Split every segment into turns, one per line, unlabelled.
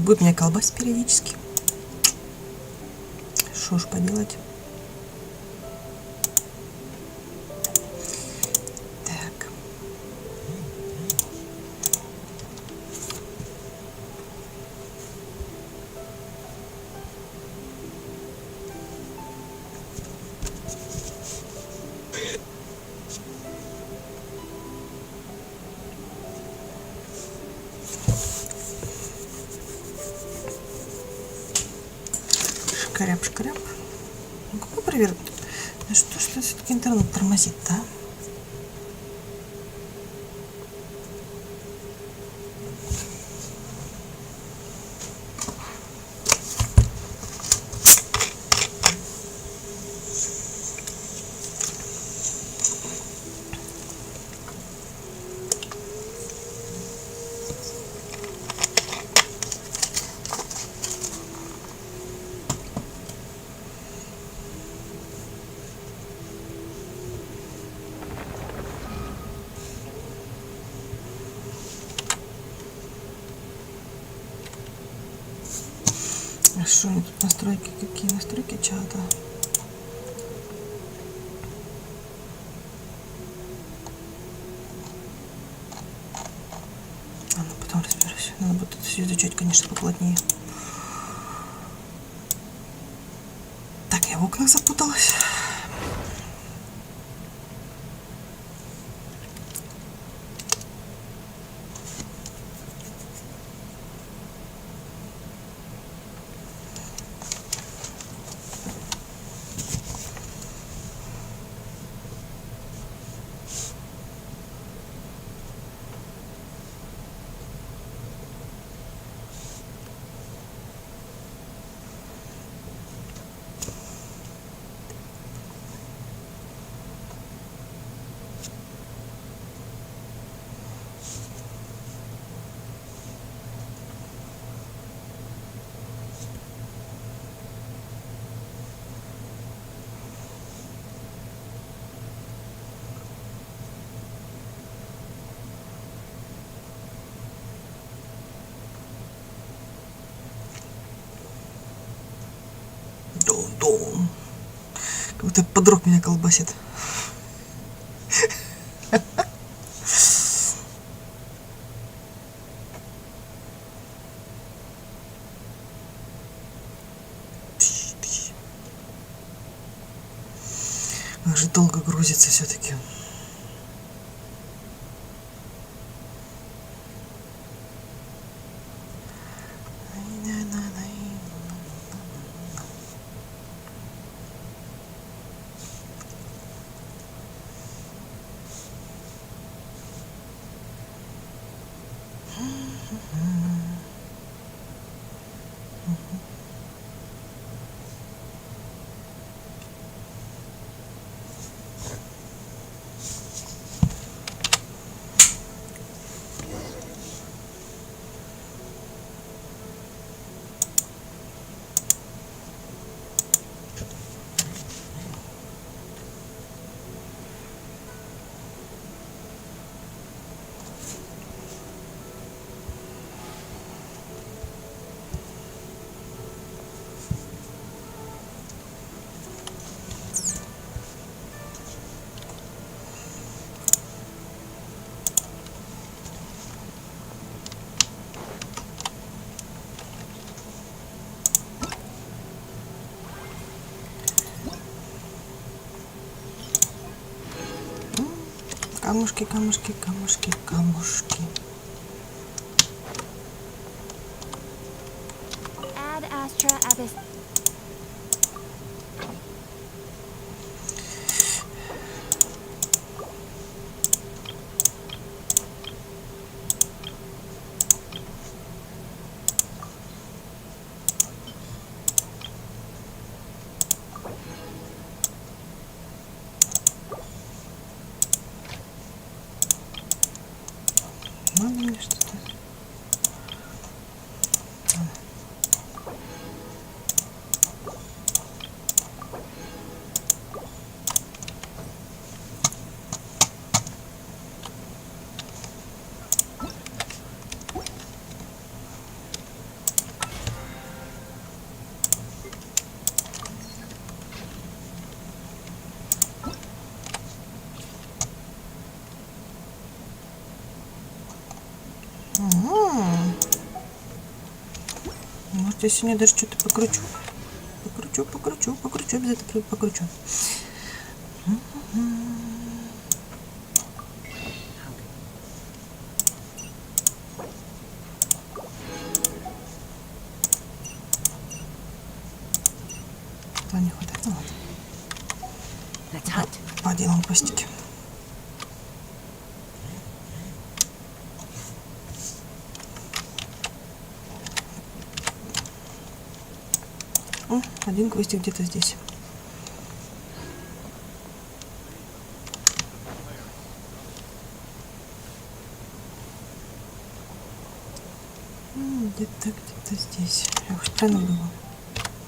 Будет меня колбасить периодически. Что ж поделать. Так. Шкаряп. Ну, какой проверить? Да что ж все-таки интернет тормозит-то, а? А что тут настройки? Какие настройки чата? А, ну потом разберусь. Надо будет это все изучать, конечно, поплотнее. Так, я в окнах запуталась. Дом. Как будто подрог меня колбасит. Как же долго грузится все-таки. Камушки, камушки, камушки, камушки. Мало ли что-то. Может, я сегодня даже что-то покручу. Покручу, обязательно покручу. Этого не хватает, ну ладно. Поделаем хвостики. О, один хвостик где-то здесь. Где-то здесь. Я уж правильно было?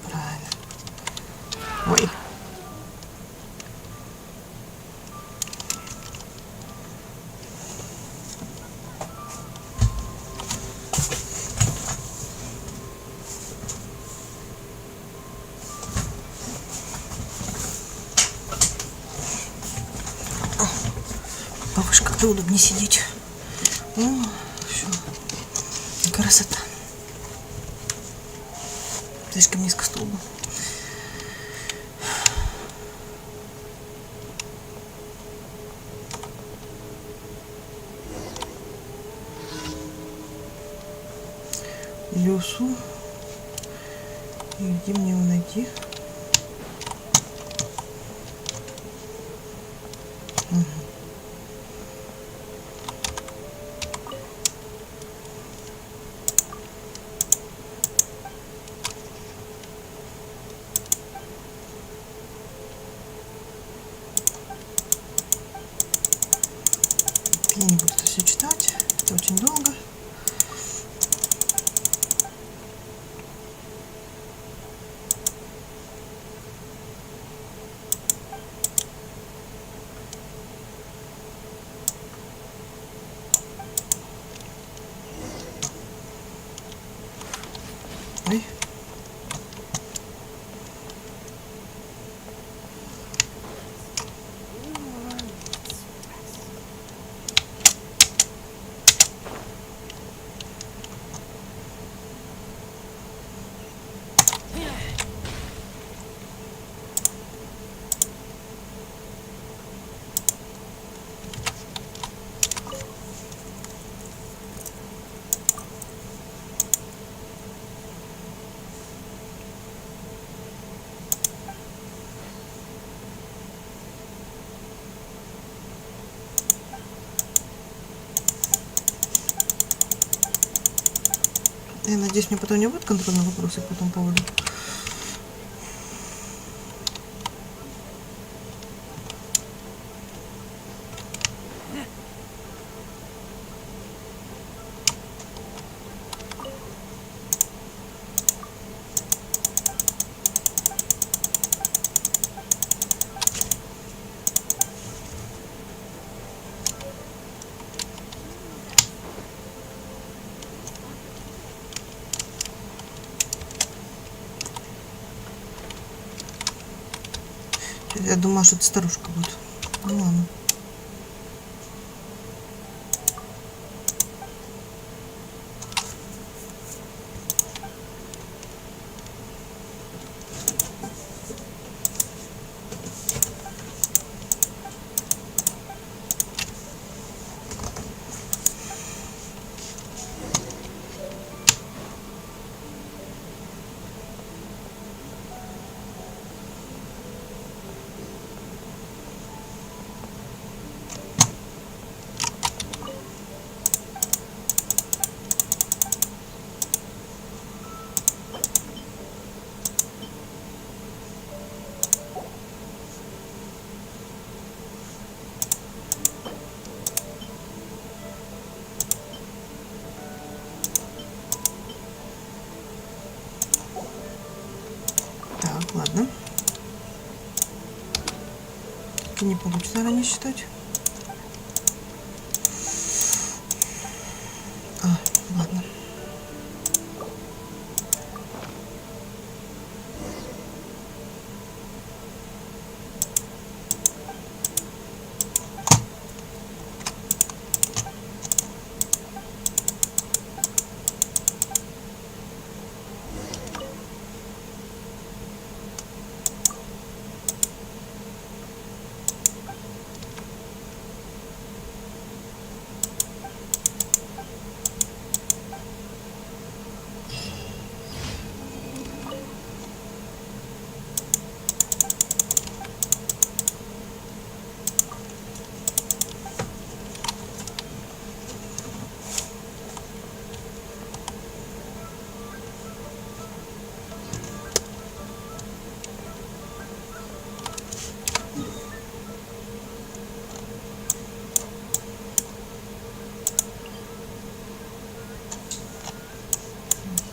Правильно. Ой. Повыше как-то удобнее сидеть. О, все. Красота. Слишком низко стул был. Люсу. И где мне его найти? Угу. Я не буду это все читать, это очень долго. Ой. Я надеюсь, мне потом не будет контрольные вопросы по этому поводу. Я думала, что это старушка будет. Ну ладно. Так, ладно. Так и не получится ранее считать. Ладно.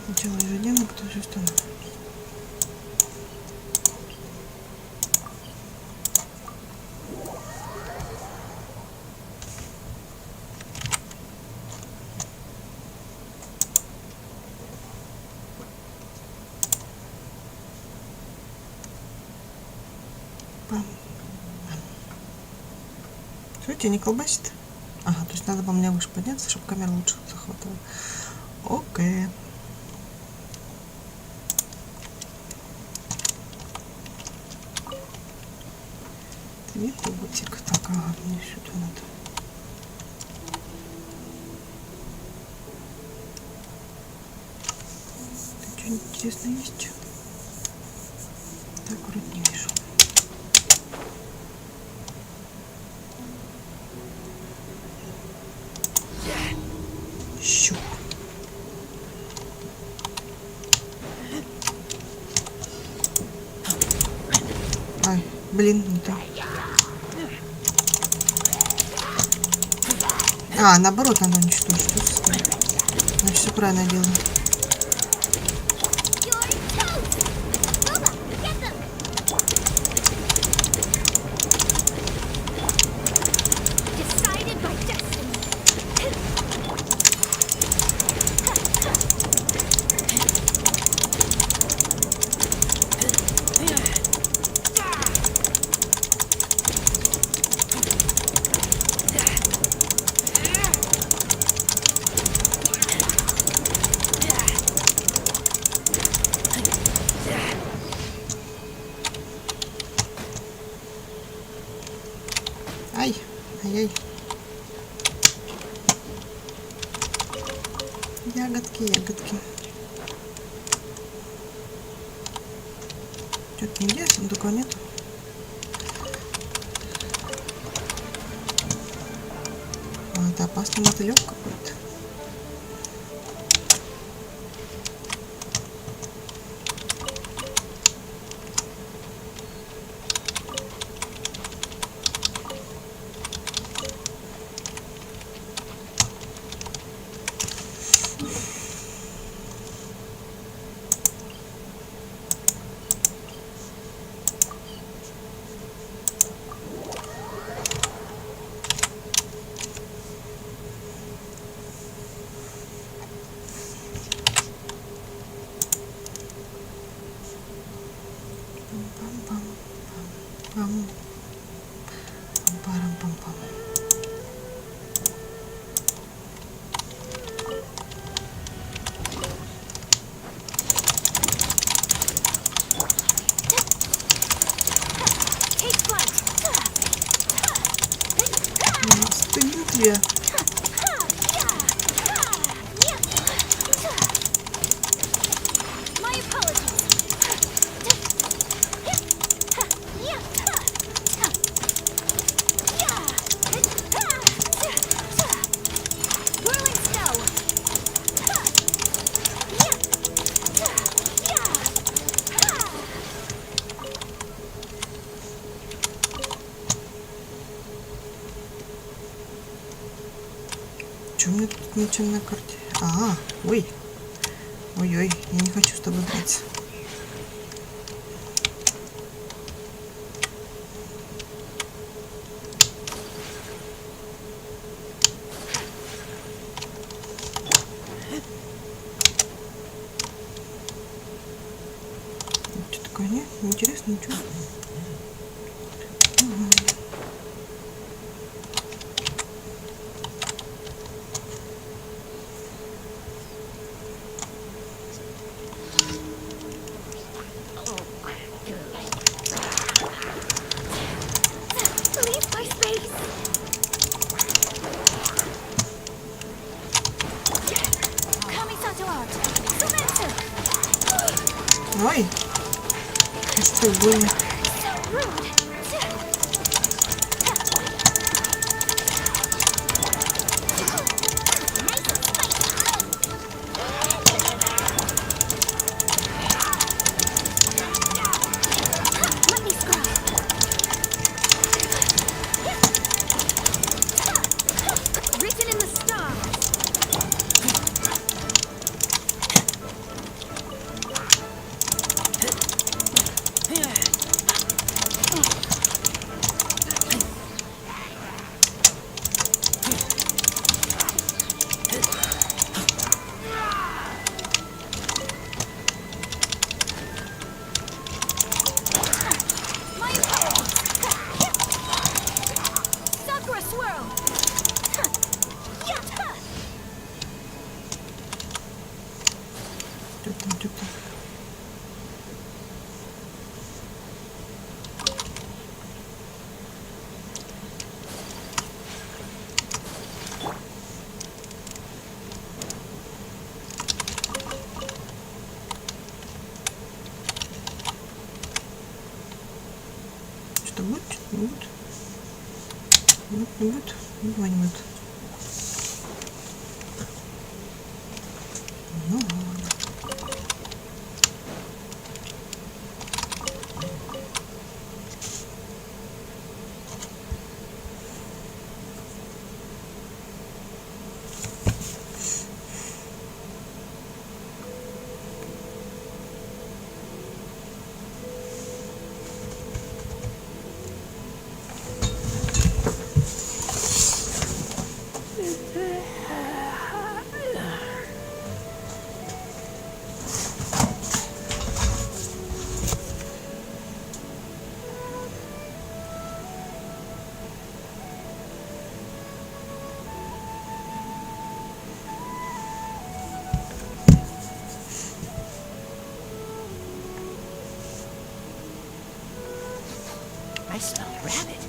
Сначала ежедневно, потом все остальное. Смотрите, не колбасит. Ага, то есть надо по мне выше подняться, чтобы камера лучше захватывала. Окей. Витутик. Так, ага, мне сюда надо. Тут что-нибудь интересное есть? Так, вроде не вижу. Щуп. Ай, блин, не то. А, наоборот, надо уничтожить. Значит, все правильно делаю. Ай, ай-яй. Ягодки, ягодки. Что-то не есть, но такого нету. А, это опасный мотылек какой-то. Парам-пам-пам. Стыдит я. Что у меня тут ничего на карте? А, ой. Ой-ой, я не хочу с тобой драться. Что такое, нет? Интересно, ничего. Ой, что больно. Что там? Что будет? Что не будет? Не будет? Ничего не будет. Ну ладно.
I smell a rabbit.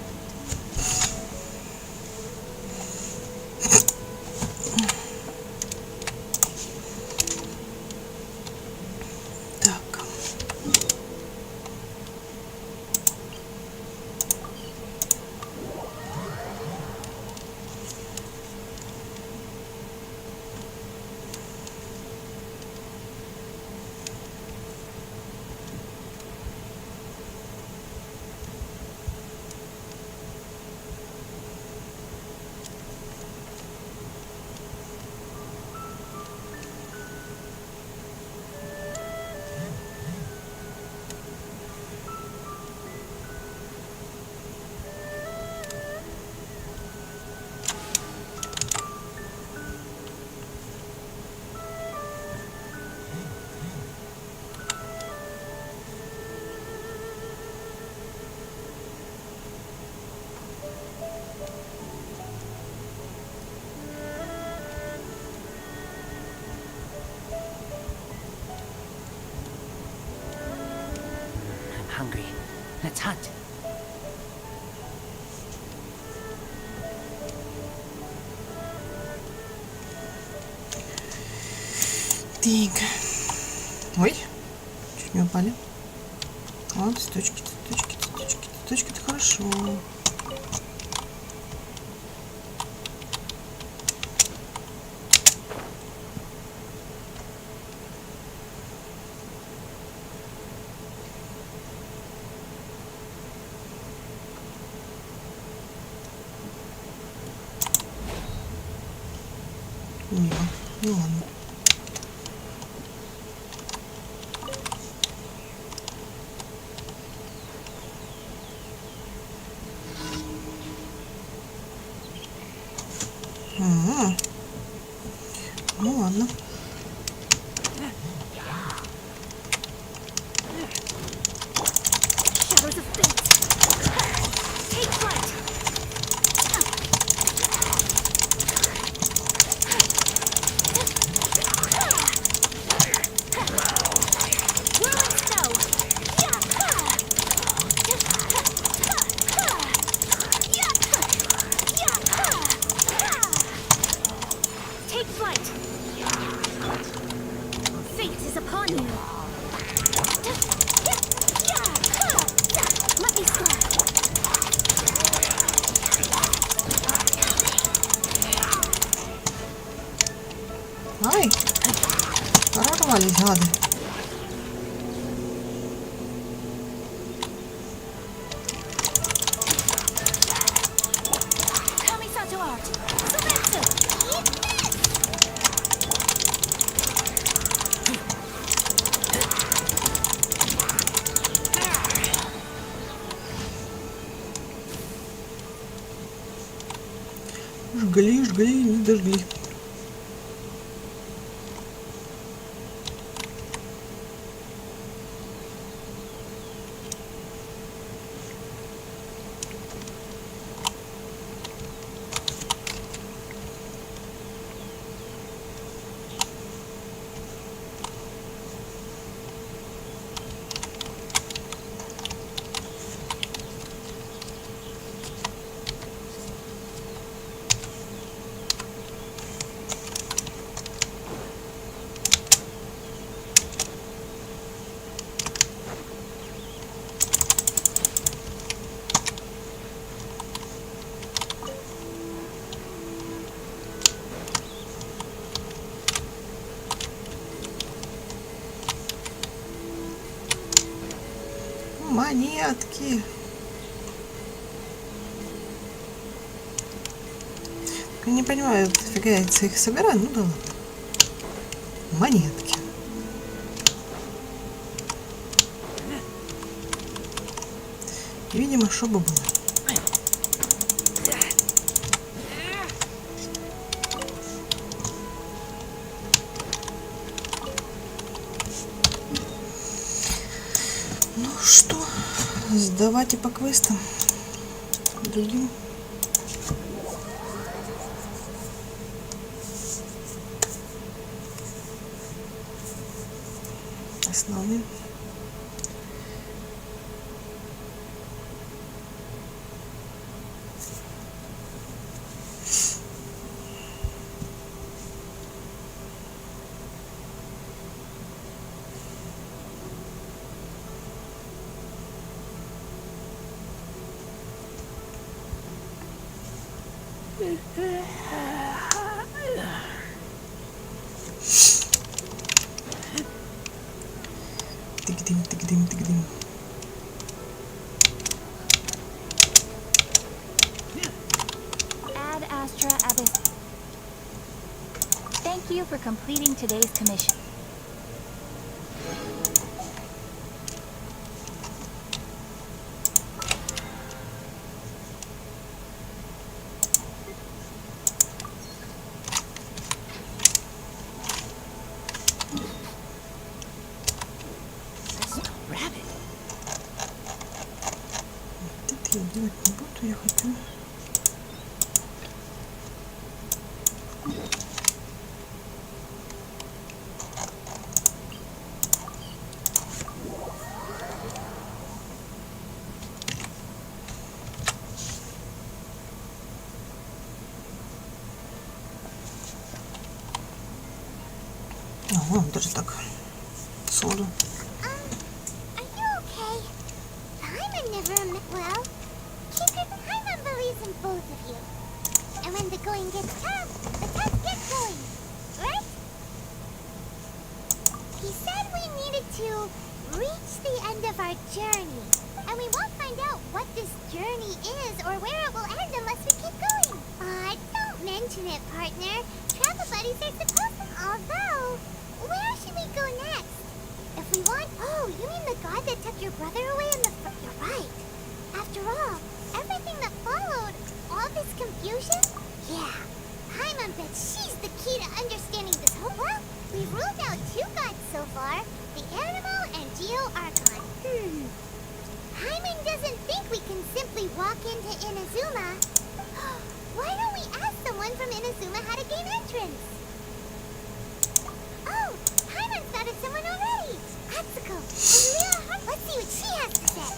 Так.
Hungry. Let's hunt.
Так. Ой, чуть не упали. Вот, цветочки, цветочки, цветочки, цветочки, это хорошо. Не, ну ладно. Ну ладно.
Shadows of fate. Take flight. Whirling snow. Take flight. Fate is upon you. Let me slide.
Ай, прорвались, гады.
Kamisato art. Sumetsu.
Жгли, жгли, не дожгли. монетки. Я не понимаю, фига я их собираю, ну да ладно. Монетки. Видимо, чтобы было. Ну что, сдавайте по квестам другим. Основным. Тык-дым, тык-дым, тык-дым.
Ad Astra Abyss. Thank you for completing today's commission.
I smell rabbit.
Это я делать не буду, я хочу. Ого, даже так. Соду.
Are you okay? Paimon never met well. Kicker, Paimon believes in both of you. And when the going gets tough, the tough get going. Right? He said we needed to reach the end of our journey. And we won't find out what this journey is or where it will end unless we keep going. Don't mention it, partner. Travel buddies are supposed to... Although, where should we go next? If we want... Oh, you mean the god that took your brother away in the... You're right. After all, everything that followed, all this confusion? Yeah, Paimon bets she's the key to understanding this whole... Well, we've ruled out two gods so far, the Animal and Geo-Archon. Paimon doesn't think we can simply walk into Inazuma. Why don't we ask someone from Inazuma how to gain entrance? Oh, Paimon's thought of someone already. Atsuko, let's see what she has to say.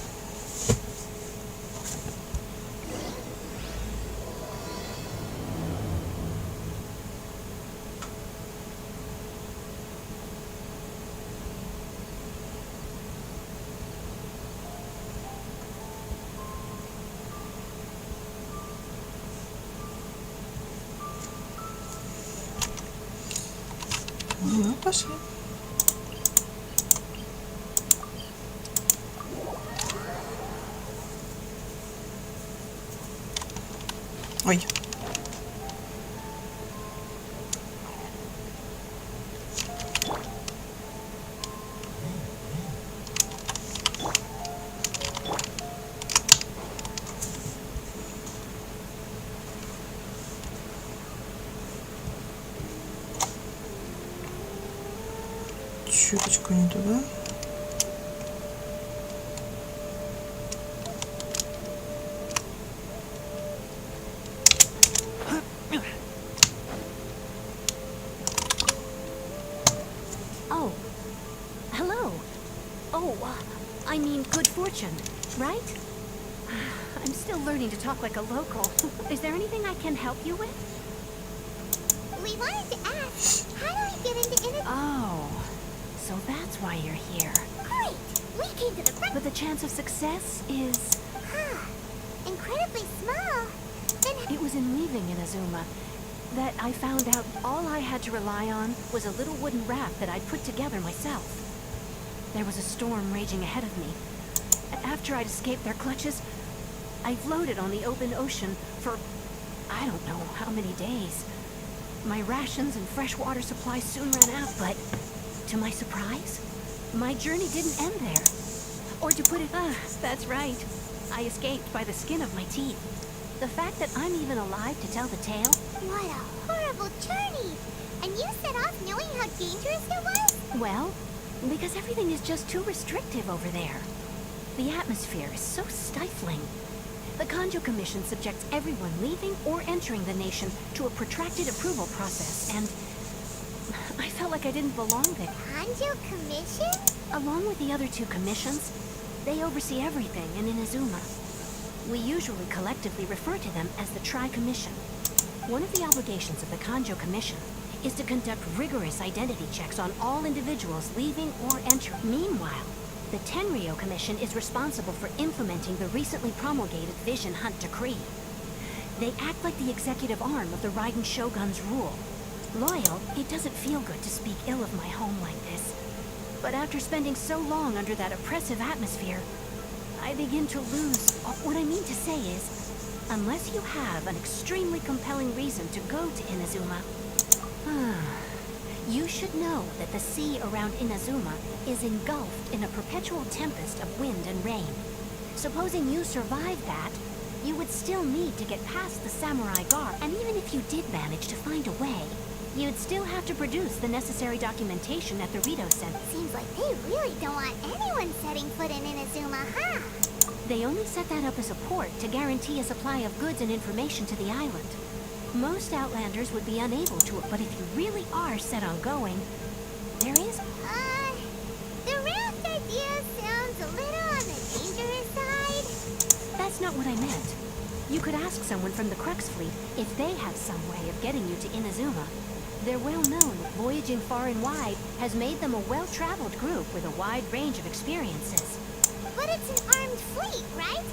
Ну, пошли. Ой. Чуточку не туда.
Oh, hello. Oh, I mean good fortune, right? I'm still learning to talk like a local. Is there anything I can help you with?
We wanted to ask, how do we get into Inazuma?
Oh, so that's why you're here.
Great! We came to the front.
But the chance of success is...
Incredibly small. Then
It was in leaving Inazuma that I found out all I had to rely on was a little wooden raft that I'd put together myself. There was a storm raging ahead of me, After I'd escaped their clutches, I floated on the open ocean for I don't know how many days. My rations and fresh water supplies soon ran out, but to my surprise, my journey didn't end there. Or to put it, that's right. I escaped by the skin of my teeth. The fact that I'm even alive to tell the tale.
What a horrible journey! And you set off knowing how dangerous it was?
Well, because everything is just too restrictive over there. The atmosphere is so stifling. The Kanjo Commission subjects everyone leaving or entering the nation to a protracted approval process, and I felt like I didn't belong there.
Kanjo Commission?
Along with the other two commissions, they oversee everything in Inazuma. We usually collectively refer to them as the Tri-Commission. One of the obligations of the Kanjo Commission is to conduct rigorous identity checks on all individuals leaving or entering. Meanwhile, the Tenryo Commission is responsible for implementing the recently promulgated Vision Hunt Decree. They act like the executive arm of the Raiden Shogun's rule. Loyal, it doesn't feel good to speak ill of my home like this. But after spending so long under that oppressive atmosphere, I begin to lose. What I mean to say is, unless you have an extremely compelling reason to go to Inazuma, you should know that the sea around Inazuma is engulfed in a perpetual tempest of wind and rain. Supposing you survived that, you would still need to get past the samurai guard, and even if you did manage to find a way, you'd still have to produce the necessary documentation at the Rito Center.
Seems like they really don't want anyone setting foot in Inazuma, huh?
They only set that up as a port to guarantee a supply of goods and information to the island. Most Outlanders would be unable to, but if you really are set on going, there is...
The raft idea sounds a little on the dangerous side.
That's not what I meant. You could ask someone from the Crux Fleet if they have some way of getting you to Inazuma. They're well known that voyaging far and wide has made them a well-traveled group with a wide range of experiences.
But it's an armed fleet, right?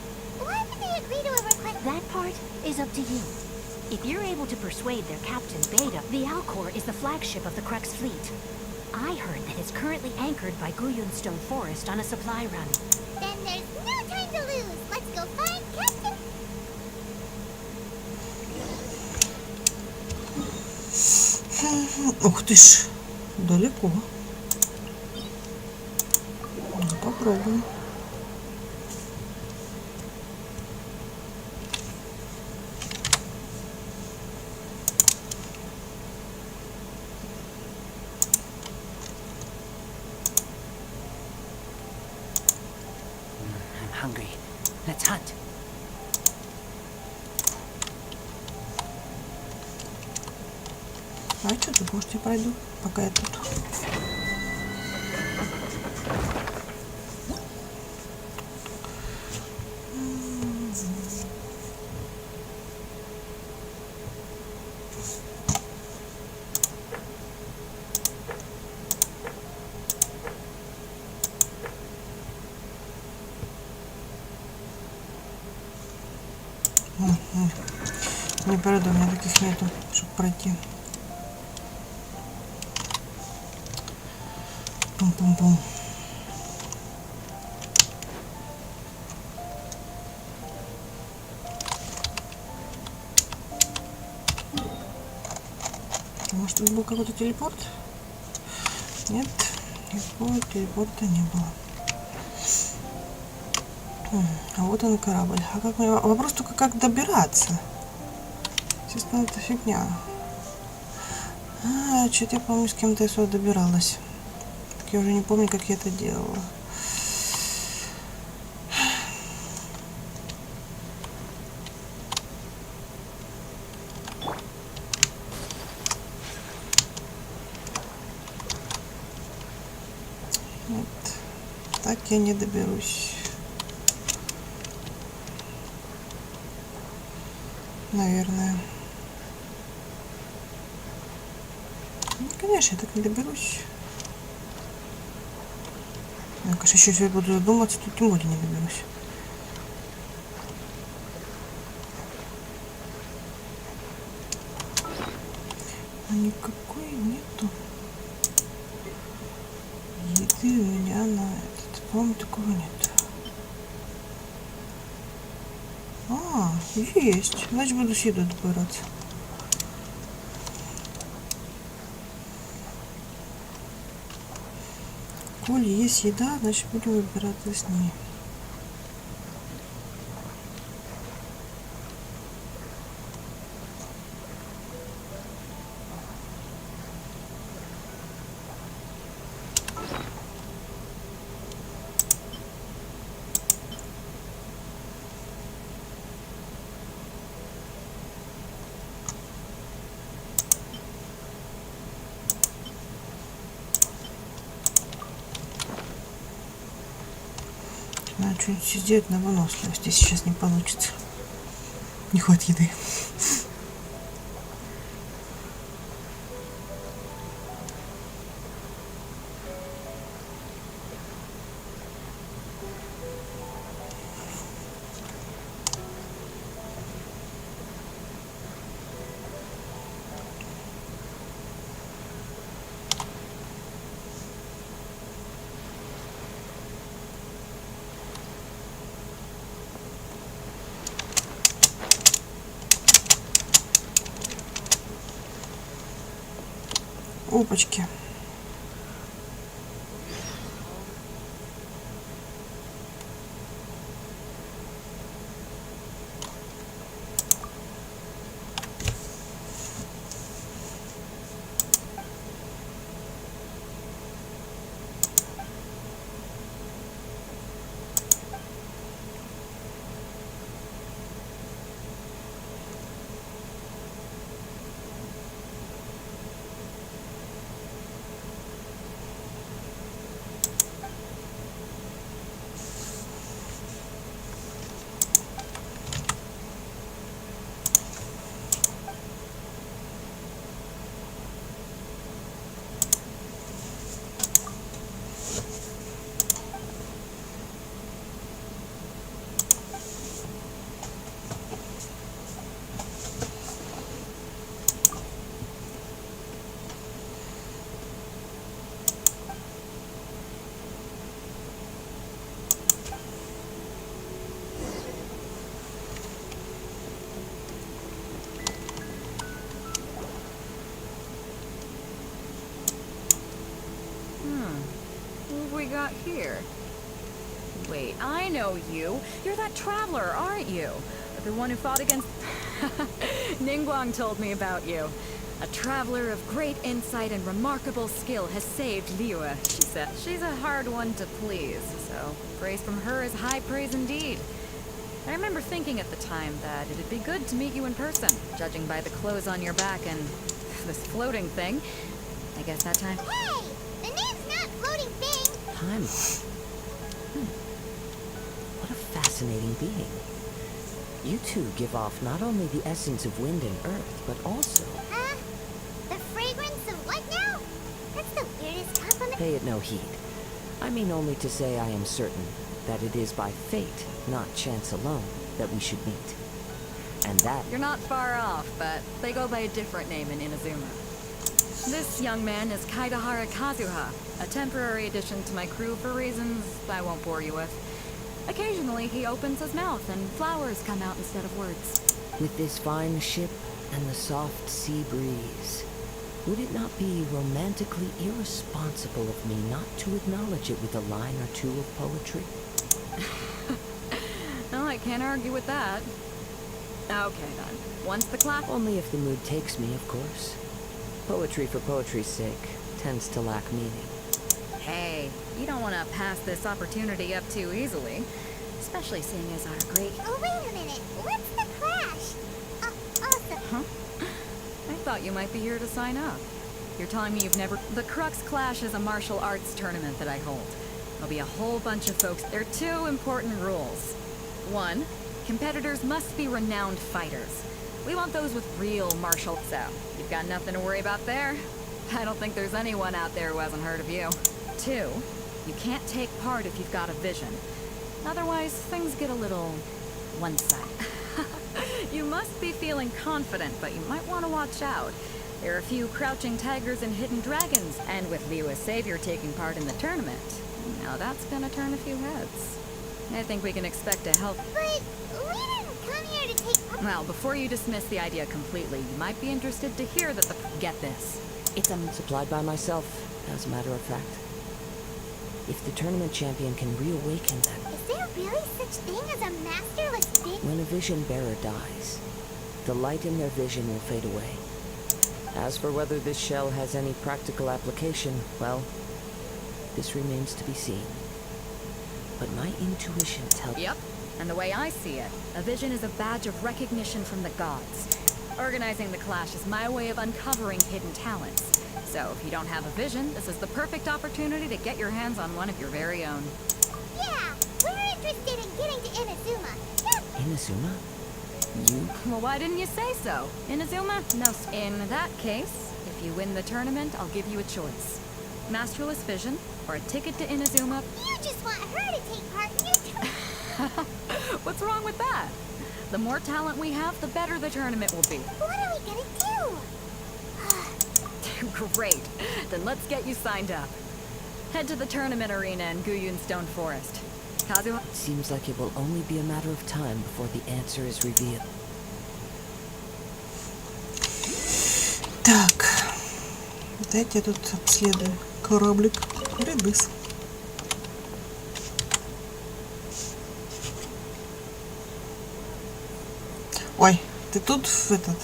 Why would they agree to a request?
That part is up to you. If you're able to persuade their captain, Beta, the Alcor is the flagship of the Crux Fleet. I heard that it's currently anchored by Guyunstone Forest on a supply run.
Then there's no time to lose. Let's go find Captain.
Ух ты ж, далеко. Ну, попробуем.
I'm hungry. Let's hunt.
А что ты, может, я пройду, пока я тут. Не пройду, у меня таких нету, чтобы пройти. Пум-пум-пум. Может, тут был какой-то телепорт? Нет, никакого телепорта не было. А вот он корабль. А как мне... Вопрос только, как добираться? Естественно, это фигня. Что-то я, помню, с кем-то я сюда добиралась. Так я уже не помню, как я это делала. Вот. Так я не доберусь. Наверное. Ну, конечно, я так не доберусь. Я, конечно, еще если буду задуматься, то тем более не доберусь. А никакой нету еды у меня на этот. По-моему, такого нет. есть. Значит, буду сюда добираться. Коли есть еда, значит, будем выбираться с ней. Надо что-нибудь сделать на выносливость, если сейчас не получится. Не хватит еды. Опачки.
What have we got here? Wait, I know you. You're that traveler, aren't you? The one who fought against... Ningguang told me about you. A traveler of great insight and remarkable skill has saved Liyue, she said. She's a hard one to please, so praise from her is high praise indeed. I remember thinking at the time that it'd be good to meet you in person, judging by the clothes on your back and this floating thing. I guess that time...
Hey! The name's not Floating Thing!
Paimon. What a fascinating being. You two give off not only the essence of wind and earth, but also...
Huh? The fragrance of what now? That's the weirdest compliment.
Pay it no heed. I mean only to say I am certain that it is by fate, not chance alone, that we should meet. And that...
You're not far off, but they go by a different name in Inazuma. This young man is Kaidahara Kazuha, a temporary addition to my crew for reasons I won't bore you with. Occasionally, he opens his mouth and flowers come out instead of words.
With this fine ship and the soft sea breeze, would it not be romantically irresponsible of me not to acknowledge it with a line or two of poetry?
Well, I can't argue with that. Okay, then. Once the clock...
Only if the mood takes me, of course. Poetry for poetry's sake tends to lack meaning.
Hey, you don't want to pass this opportunity up too easily. Especially seeing as our great...
Oh, wait a minute. What's the crash? Also...
Huh? I thought you might be here to sign up. You're telling me you've never... The Crux Clash is a martial arts tournament that I hold. There'll be a whole bunch of folks. There are two important rules. 1, competitors must be renowned fighters. We want those with real martial... So, you've got nothing to worry about there. I don't think there's anyone out there who hasn't heard of you. 2, you can't take part if you've got a vision. Otherwise, things get a little one-sided. You must be feeling confident, but you might want to watch out. There are a few crouching tigers and hidden dragons, and with Liyue's savior taking part in the tournament, now that's gonna turn a few heads. I think we can expect a help.
But we didn't come here to take part.
Well, before you dismiss the idea completely, you might be interested to hear that the... Get this. It's a...
Supplied by myself, as a matter of fact. If the tournament champion can reawaken them...
Is there really such thing as a masterless vision?
When a vision bearer dies, the light in their vision will fade away. As for whether this shell has any practical application, well, this remains to be seen. But my intuition tells...
Yep. And the way I see it, a vision is a badge of recognition from the gods. Organizing the clash is my way of uncovering hidden talents. So if you don't have a vision, this is the perfect opportunity to get your hands on one of your very own.
Yeah, we're interested in getting to Inazuma. Yeah.
Inazuma? You?
Well, why didn't you say so? Inazuma? No. In that case, if you win the tournament, I'll give you a choice. Masterless vision, or a ticket to Inazuma.
You just want her to take part in your tournament.
What's wrong with that? The more talent we have, the better the tournament will be.
What are we gonna do?
Great. Then let's get you signed up. Head to the tournament arena in Guyun Stone Forest. Kazuha?
Seems like it will only be a matter of time before the answer is revealed.
Так. Дайте я тут обследую кораблик. Рыбыс. Ой, ты тут в этот...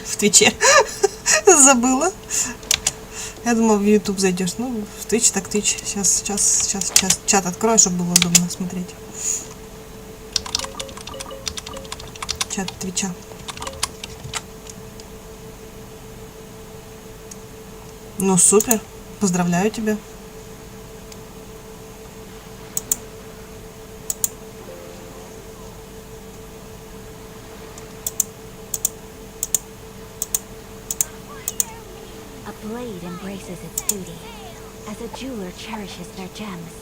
В Твиче. Забыла. Я думала, в YouTube зайдешь. Ну, в Twitch так Twitch. Сейчас чат открою, чтобы было удобно смотреть. Чат Твича. Ну, супер. Поздравляю тебя.
A blade embraces its duty, as a jeweler cherishes their gems.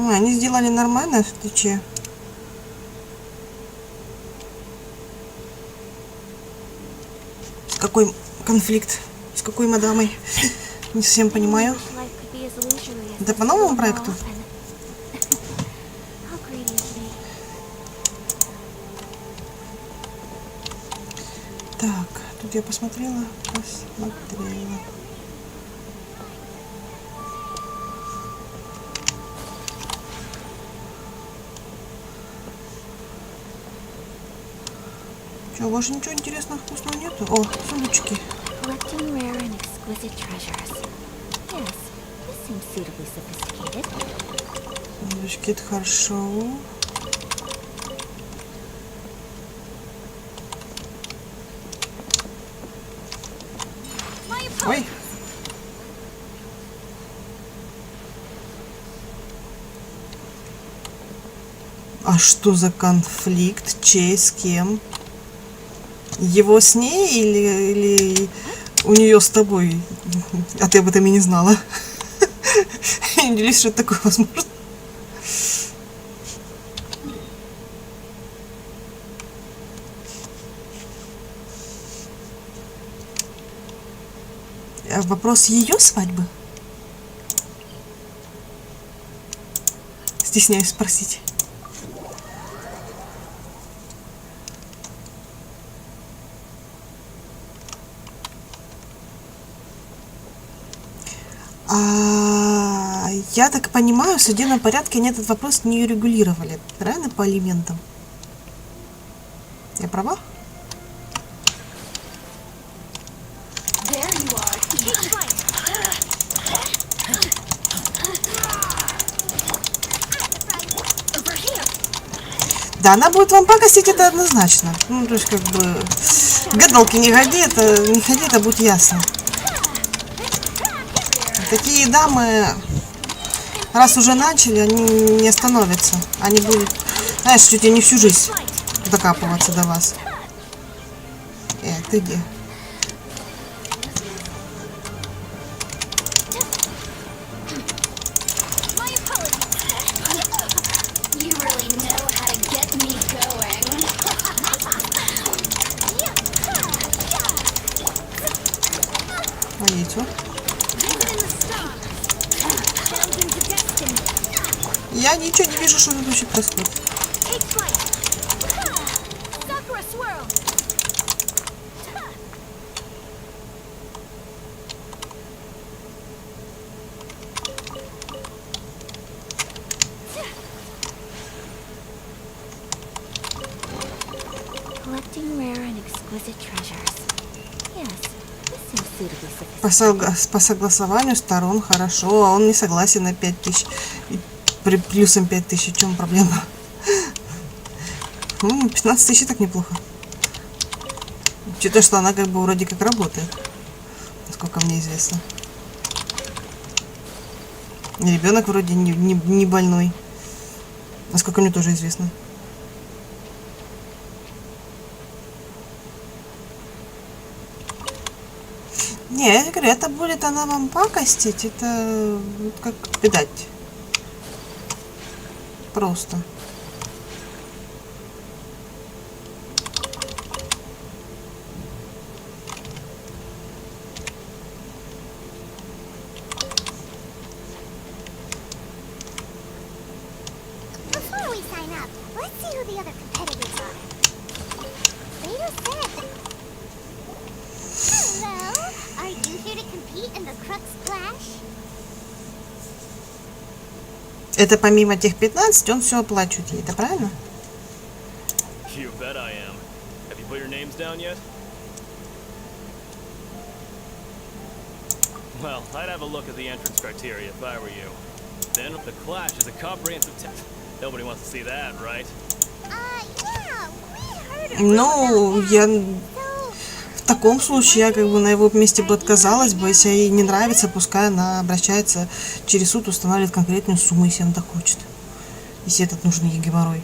Они сделали нормально в Твиче. Какой конфликт? С какой мадамой? Не совсем понимаю. Это по новому проекту? Так, тут я посмотрела. Что, больше ничего интересного, вкусного нету? О, сундучки. Сундучки, это хорошо. Ой. А что за конфликт? Чей, с кем? Его с ней или у нее с тобой? А ты об этом и не знала. Я не делюсь, что это такое возможно. Вопрос ее свадьбы? Стесняюсь спросить. Я так понимаю, в судебном порядке они этот вопрос не регулировали, правильно, по алиментам? Я права? Да, она будет вам пакостить, это однозначно. Ну, то есть, как бы, гадалки не ходи, это будет ясно. Такие дамы, раз уже начали, они не остановятся. Они будут, знаешь, чуть ли не всю жизнь докапываться до вас. Ты где? А яйцо? Я ничего не вижу, что тут вообще происходит.
Collecting rare and exquisite treasures. Yes, this seems suitably sophisticated.
По согласованию сторон хорошо, а он не согласен на 5000. При плюсом 5000, в чем проблема? 15 тысяч так неплохо. Учитывая, что она как бы вроде как работает. Насколько мне известно. Ребенок вроде не больной. Насколько мне тоже известно. Не, я говорю, это будет она вам пакостить, это как видать. Просто.
Before we sign up, let's see who the other competitors are. Vader said. Hello? Are you here to compete in the Crux Clash?
Это помимо тех 15, он все оплачивает ей, это правильно?
You bet I am. Have you put your names down yet? Well, I'd have a look at the entrance criteria if I were you. Then the Clash is a comprehensive test. Nobody wants to see that, right?
Yeah, we heard
Ну, я
So,
в таком случае, я как бы на его месте бы отказалась бы, если ей не нравится, пускай она обращается через суд, устанавливает конкретную сумму, если она так хочет. Если этот нужен ей геморрой.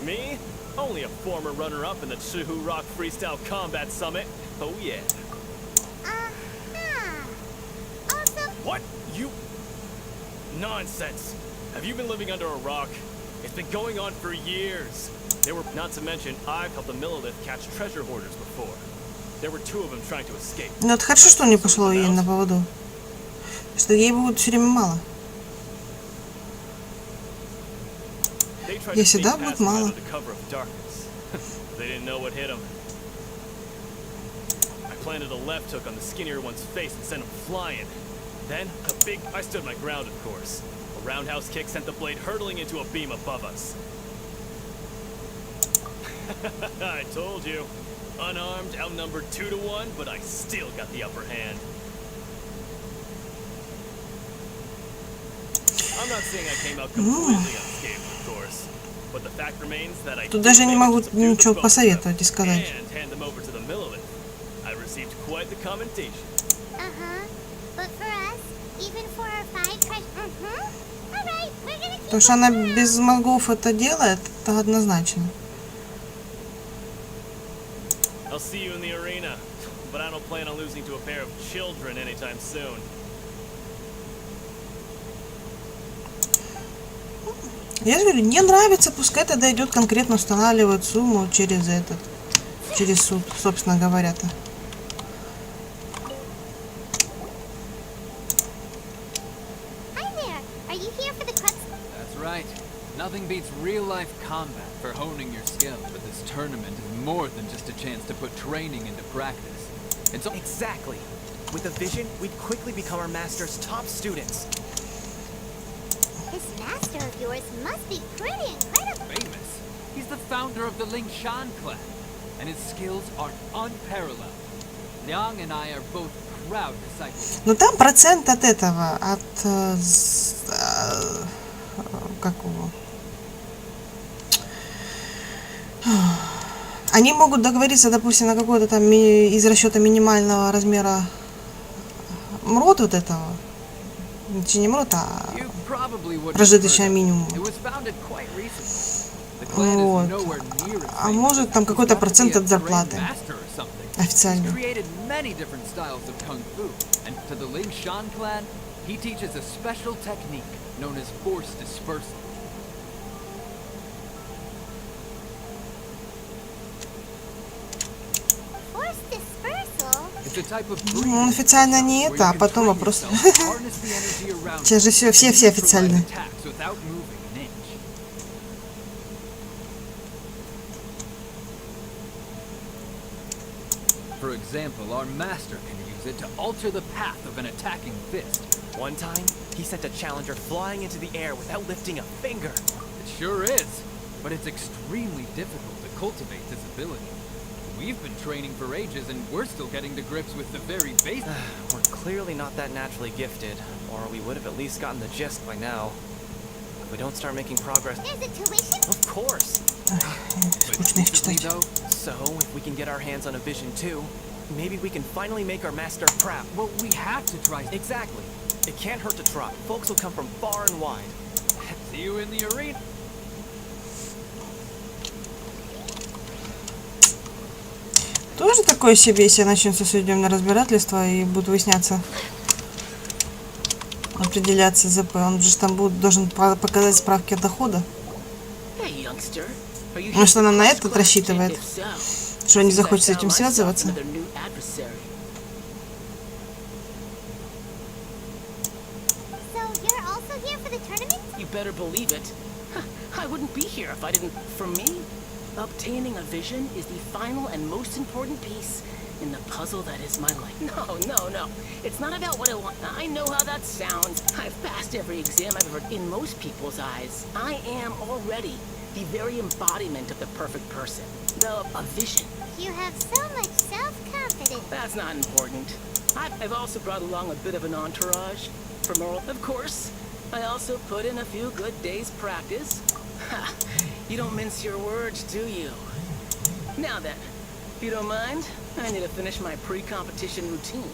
Me? Only a former runner-up in the Chihu Rock Freestyle Combat Summit. Oh yeah.
Also,
What? You... Nonsense. Have you been living under a rock? It's been going on for years. They were, not to mention, I've helped the Millilith catch treasure hoarders before. There were 2 of them trying to escape.
Ну, это хорошо, что он не пошло ей на поводу. Что ей будет все время мало.
They tried
Я
to
всегда
sneak
буду
past me
мало.
under the cover of darkness. They didn't know what hit them. I planted a left hook on the skinnier one's face and sent him flying. Then, I stood my ground, of course. A roundhouse kick sent the blade hurtling into a beam above us. I told you. Unarmed, outnumbered 2 to 1, but I still got the upper hand. I'm not saying I came out completely unscathed, of course. But the fact remains that I
Тут даже не могу
managed to subdue the
ничего
both of
посоветовать и
them
сказать.
and hand them over to the Millilith. I received quite the commendation.
but for us, even for our 5 treasure. Alright, we're gonna keep
То, что она без мозгов это делает, это однозначно.
I'll see you in the arena, but I don't plan on losing to a pair of children anytime soon.
Я же говорю, не нравится, пускай тогда идет конкретно устанавливает сумму через суд, собственно говоря-то.
Hi there. Are you here for the Crux?
That's right. Nothing beats real-life combat for honing your skill, but this tournament is more than just a chance to put training into practice. It's all
Exactly. With a vision, we'd quickly become our master's top students.
This master of yours must be pretty incredible.
famous. He's the founder of the Lingshan clan, and his skills are unparalleled. Liang and I are both proud disciples.
Но там процент от этого, как его? Они могут договориться, допустим, на какой-то там из расчета минимального размера МРОТ вот этого. Не МРОТ, а
You probably wouldn't have
прожиточного
heard of it.
минимума.
It was founded quite recently. The clan
Вот.
is nowhere near as
А
famous
может
as
там
you
какой-то
have to be
процент
a
от зарплаты
grandmaster or something. He's
официальный.
created many different styles of kung fu, and to the Ling Shan clan, he teaches a special technique known as force dispersal.
Force dispersal?
It's a type of
Ну,
breathing
официально не
where
это,
you
а
can
потом
train
вопрос.
yourself to harness the energy around
Сейчас же
you
все
and neutralize
официальные.
attacks without moving an inch. For example, our master can use it to alter the path of an attacking fist.
One time, he sent a challenger flying into the air without lifting a finger.
It sure is, but it's extremely difficult to cultivate this ability. We've been training for ages and we're still getting to grips with the very basics.
We're clearly not that naturally gifted, or we would have at least gotten the gist by now. If we don't start making progress...
There's a tuition?
Of course!
Скучно их
Recently,
читать.
though,
So, if we can get our hands on a vision too, maybe we can finally make our master proud.
well, we have to try.
Exactly. It can't hurt to try. Folks will come from far and wide.
See you in the arena.
Тоже такое себе, если начнется судебное разбирательство и будут выясняться, определяться ЗП. Он же там должен показать справки о доходах. Ну что, она на этот рассчитывает? Что не захочет с этим связываться?
So you're also here for the tournament?
You better believe it. I wouldn't be here if I didn't. For me, obtaining a vision is the final and most important piece in the puzzle that is my life. No. It's not about what I want. I know how that sounds. I've passed every exam I've ever. In most people's eyes, I am already the very embodiment of the perfect person. A vision.
You have so much self-confidence.
That's not important. I've also brought along a bit of an entourage. For moral, of course. I also put in a few good days' practice. Ha! You don't mince your words, do you? Now then, if you don't mind, I need to finish my pre-competition routine.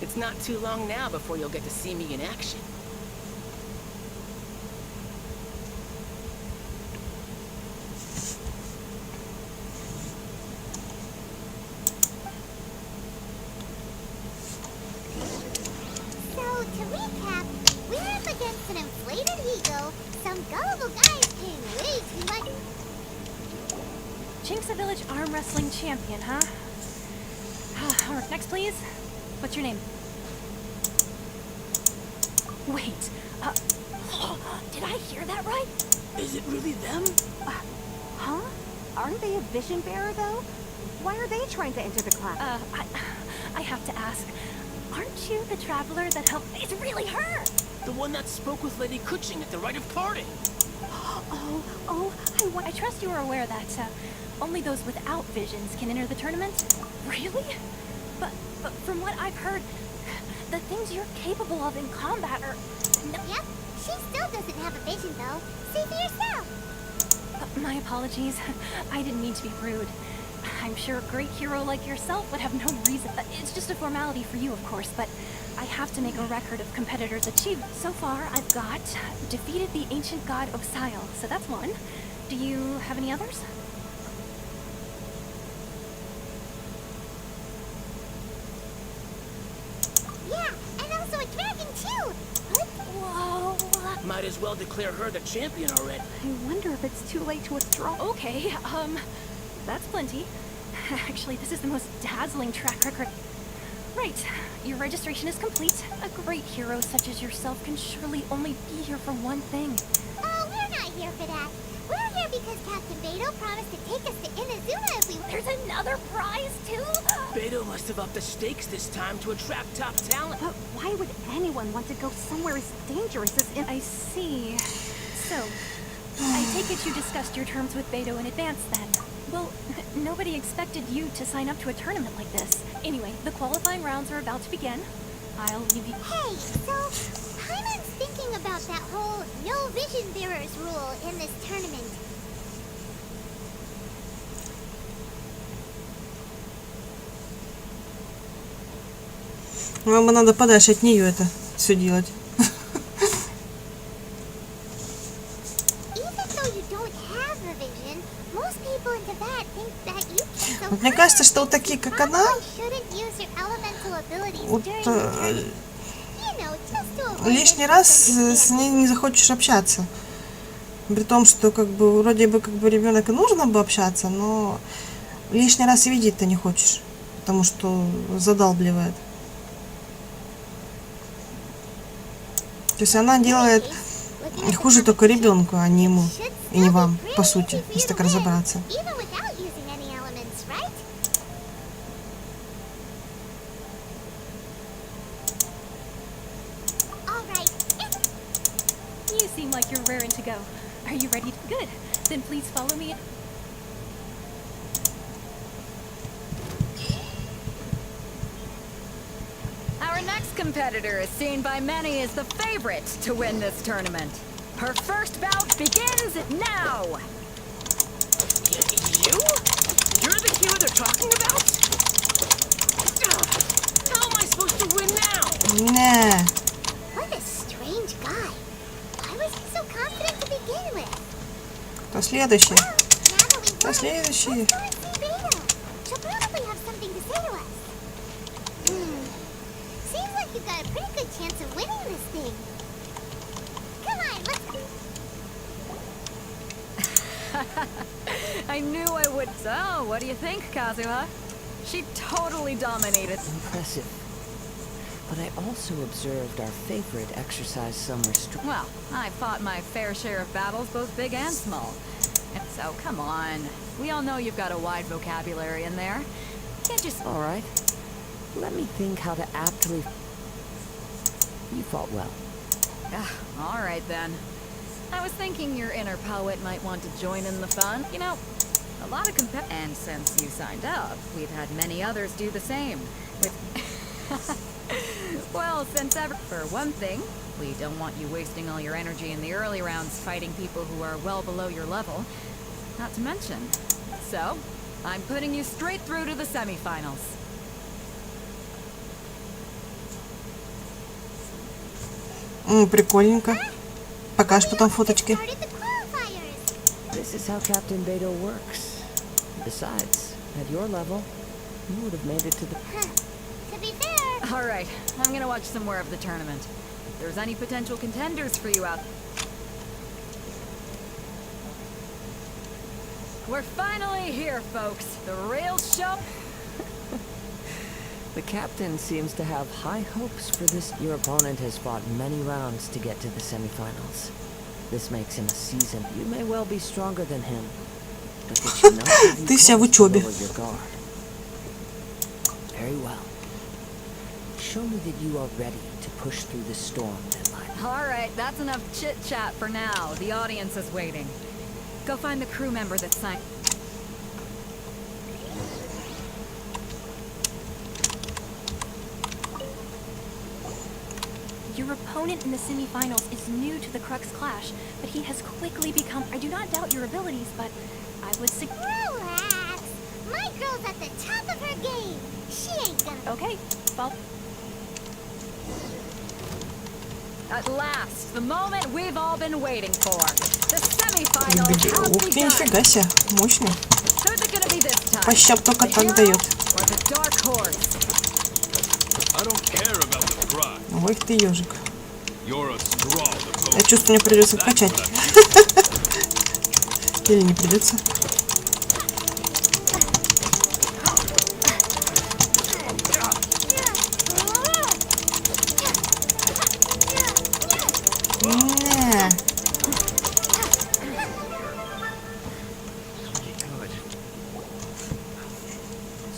It's not too long now before you'll get to see me in action.
So, to recap, we're up against an inflated ego, some gullible guys paying way too much.
Jinx, a village arm wrestling champion, huh? Alright, next please. What's your name? Wait, did I hear that right?
Is it really them?
Huh? Aren't they a vision bearer, though? Why are they trying to enter the class?
I have to ask. Aren't you the traveler that helped? It's really her!
The one that spoke with Lady Kuching at the rite of parting.
I trust you are aware that only those without visions can enter the tournament. Really? But from what I've heard, the things you're capable of in combat are...
Yep, she still doesn't have a vision though. See for yourself.
My apologies. I didn't mean to be rude. I'm sure a great hero like yourself would have no reason. It's just a formality for you, of course, but I have to make a record of competitors' achievements. So far, I've got defeated the ancient god Oxile, so that's one. Do you have any others?
Yeah, and also a dragon too. What?
Whoa.
Might as well declare her the champion already.
I wonder if it's too late to withdraw.
Okay, that's plenty. Actually, this is the most dazzling track record. Right, your registration is complete. A great hero such as yourself can surely only be here for one thing.
Oh, we're not here for that. We're here because Captain Beto promised to take us to Inazuma if we...
There's another prize, too?
Beto must have upped the stakes this time to attract top talent.
But why would anyone want to go somewhere as dangerous as in...
I see. So, I take it you discussed your terms with Beto in advance, then? Well, nobody expected you to sign up to a tournament like this. Anyway, the qualifying rounds are about to begin. I'll leave you...
Hey, so... Paimon's thinking about that whole no vision bearers rule in this tournament.
Вам бы надо подальше от нее это все делать.
Even though you don't have a vision,
Вот мне кажется, что вот такие, как она,
Shouldn't use your elemental abilities
вот
during the journey. You know, just to avoid
лишний раз с ней не захочешь общаться. При том, что как бы вроде бы как бы ребенок и нужно бы общаться, но лишний раз и видеть-то не хочешь, потому что задалбливает. То есть она делает хуже только ребенку, а не ему и не вам, по сути, если так разобраться.
even without using any elements, right? All right.
You seem like you're raring to go. Are you ready? Good. Then please follow me.
Our next competitor is seen by many as the favorite to win this tournament. Her first bout begins now!
You? You're the hero they're talking about? How am I supposed to win now?
Не,
What a strange guy. Why was he so confident to begin with?
кто следующий?
Well, now that we
Кто
won,
следующий?
let's go and see Beta. She'll probably have something to say to us. Seems like you've got a pretty good chance of winning this thing. Come on, let's go.
I knew I would. So, what do you think, Kazuha? She totally dominated.
Impressive. But I also observed our favorite exercise some restraint.
Well, I fought my fair share of battles, both big and small. And so, come on. We all know you've got a wide vocabulary in there. Can't just...
All right. Let me think how to aptly... You fought well.
All right, then. I was thinking your inner poet might want to join in the fun. You know, a lot of and since you signed up, we've had many others do the same. With... Well, since ever... For one thing, we don't want you wasting all your energy in the early rounds fighting people who are well below your level. Not to mention. So, I'm putting you straight through to the semifinals.
Прикольненько. Покажешь потом фоточки.
Started the qualifiers.
This is how Captain Beto works. Besides, at your level, you would have made it to the...
To be fair,
All right, I'm gonna watch some more of the tournament. If there's any potential contenders for you out... We're finally here, folks. The real show...
The captain seems to have high hopes for this. Your opponent has fought many rounds to get to the semifinals. This makes him a seasoned. You may well be stronger than him, but did you know that
Ты вся в
you
учебе.
lower your guard? Very well. Show me that you are ready to push through the storm that lies.
All right, that's enough chit-chat for now. The audience is waiting. Go find the crew member that signed...
Your opponent in the semifinals is new to the Crux Clash, but he has quickly become... I do not doubt your abilities, but I would suggest...
relax. My girl's at the top of her game. She ain't gonna...
Okay, well...
At last, the moment we've all been waiting for. The semifinals have
Ух ты,
begun.
нифига себе. Мощный.
Who's it gonna be this time?
По щам только
The
так
hero
дает.
or the dark horse?
I don't care about the prize.
Ой, ты ежик.
You're a strong
Я
opponent.
чувствую, мне придется качать. Или не придется. Не.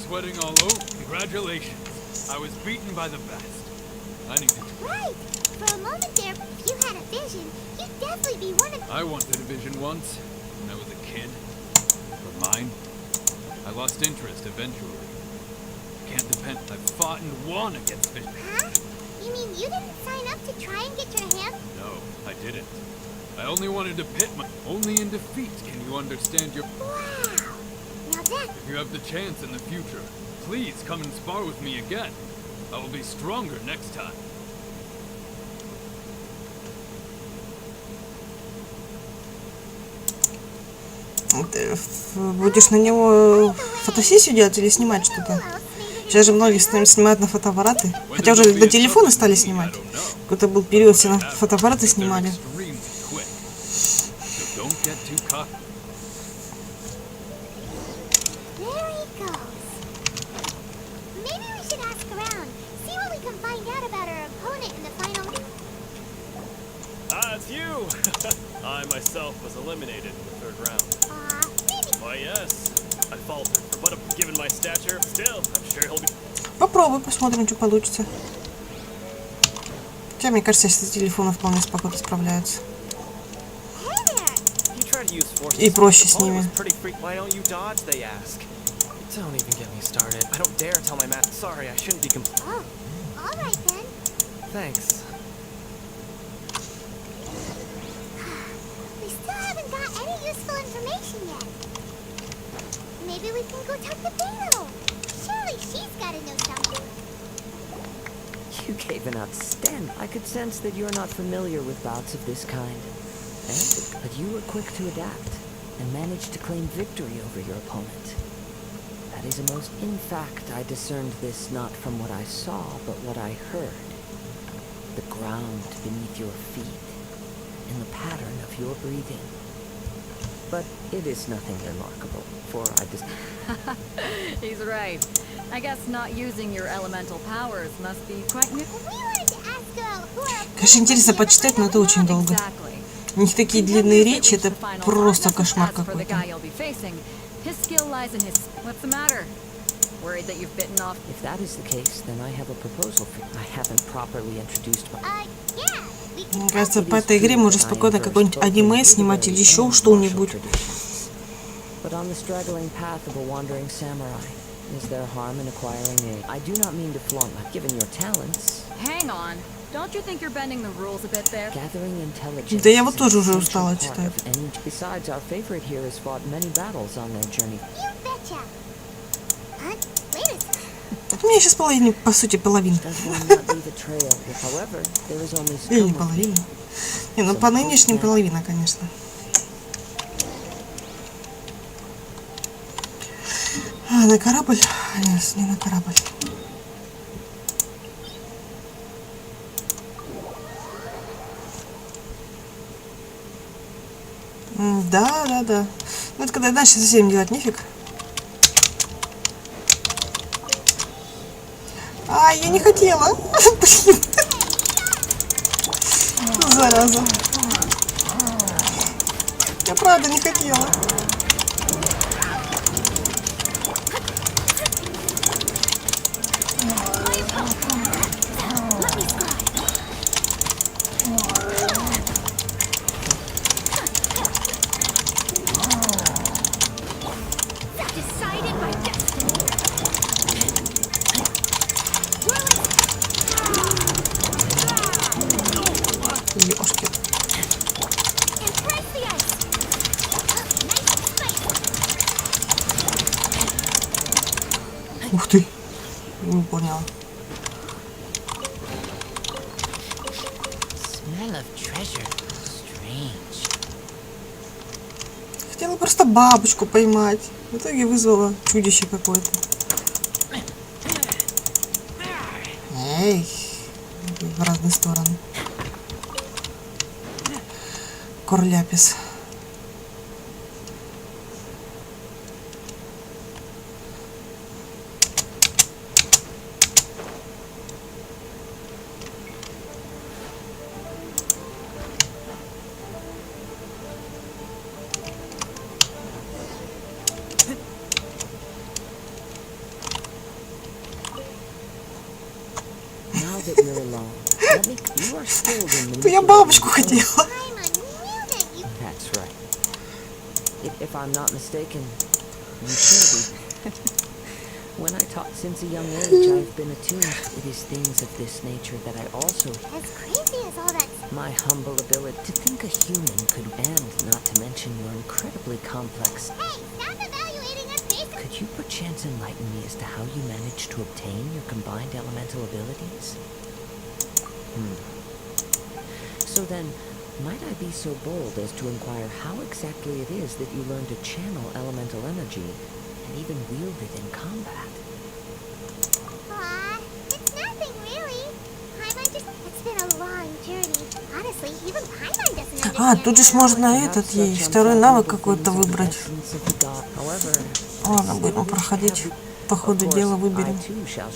Sweating all over. Congratulations. I was beaten by the best. I need to...
Right. For a moment there, if you had a vision, you'd definitely be one of...
I wanted a vision once, when I was a kid. But mine, I lost interest eventually. Can't depend. I fought and won against vision.
Huh? You mean you didn't sign up to try and get your hand...
No, I didn't. I only wanted to pit my... Only in defeat can you understand your...
Wow. Now that...
If you have the chance in the future, please come and spar with me again. I will be stronger next time.
Ты будешь на него фотосессию делать или снимать что-то? Сейчас же многие снимают на фотоаппараты. Хотя уже на телефоны стали снимать. Какой-то был период, все на фотоаппараты снимали.
It's you! I myself was eliminated in the third round. Why, yes. I faltered, but given my stature, still, I'm sure he'll be...
Попробуй, посмотрим, что получится. Хотя, мне кажется, с телефона вполне спокойно справляются. И проще с ними.
Don't even get me started. I don't dare tell my math. Sorry, I shouldn't be
Oh, all right then.
Thanks.
We still haven't got any useful information yet. Maybe we can go talk to Beto. Surely she's got to know something.
You gave an outstanding. I could sense that you're not familiar with bouts of this kind. But you were quick to adapt and managed to claim victory over your opponent. That is a most... In fact, I discerned this not from what I saw, but what I heard. The ground beneath your feet, and the pattern of your breathing. But it is nothing remarkable, for I just...
He's right. I guess not using your elemental powers must be quite new.
Конечно, интересно почитать, но это очень долго. У них такие длинные речи, это просто кошмар какой-то.
His skill lies in his... What's the matter? Worried that you've bitten off?
If that is the case, then I have a proposal for you. I haven't properly introduced my...
Мне кажется, по этой игре можно спокойно какое-нибудь аниме снимать или еще что-нибудь.
But on the straggling path of a wandering samurai, is there harm in acquiring a... I do not mean to flaunt my... Given your talents...
Hang on. Don't you think you're bending the rules a bit there?
Gathering intelligence.
Да я вот тоже уже устала читать.
Besides, our favorite here has fought many battles on their journey.
У меня сейчас половина, по сути, половина. Или не половина. Не, ну по нынешним половина, конечно. А, на корабль? Нет, не на корабль. Да. Ну это когда дальше совсем делать нефиг. А, я не хотела. Блин. Зараза. Я правда не хотела. Ёшки. Ух ты, не поняла. Хотела просто бабочку поймать. В итоге вызвала чудище какое-то. Эй, в разные стороны. Корляпис. Я бабочку хотела.
That's right. If I'm not mistaken, you should be. When I taught since a young age, I've been attuned. It is things of this nature that I also...
As crazy as all that...
My humble ability to think a human could, and not to mention your incredibly complex...
Hey, stop evaluating us based on...
Could you perchance enlighten me as to how you managed to obtain your combined elemental abilities? So then, Might I be so bold as to inquire how exactly it is that you learn to channel elemental energy and even wield it in combat?
Aw, it's nothing really. It's been a long journey. Honestly, even Paimon doesn't understand.
Тут же можно этот ей второй навык какой-то выбрать. Ладно, будем проходить. По ходу дела выберем. Я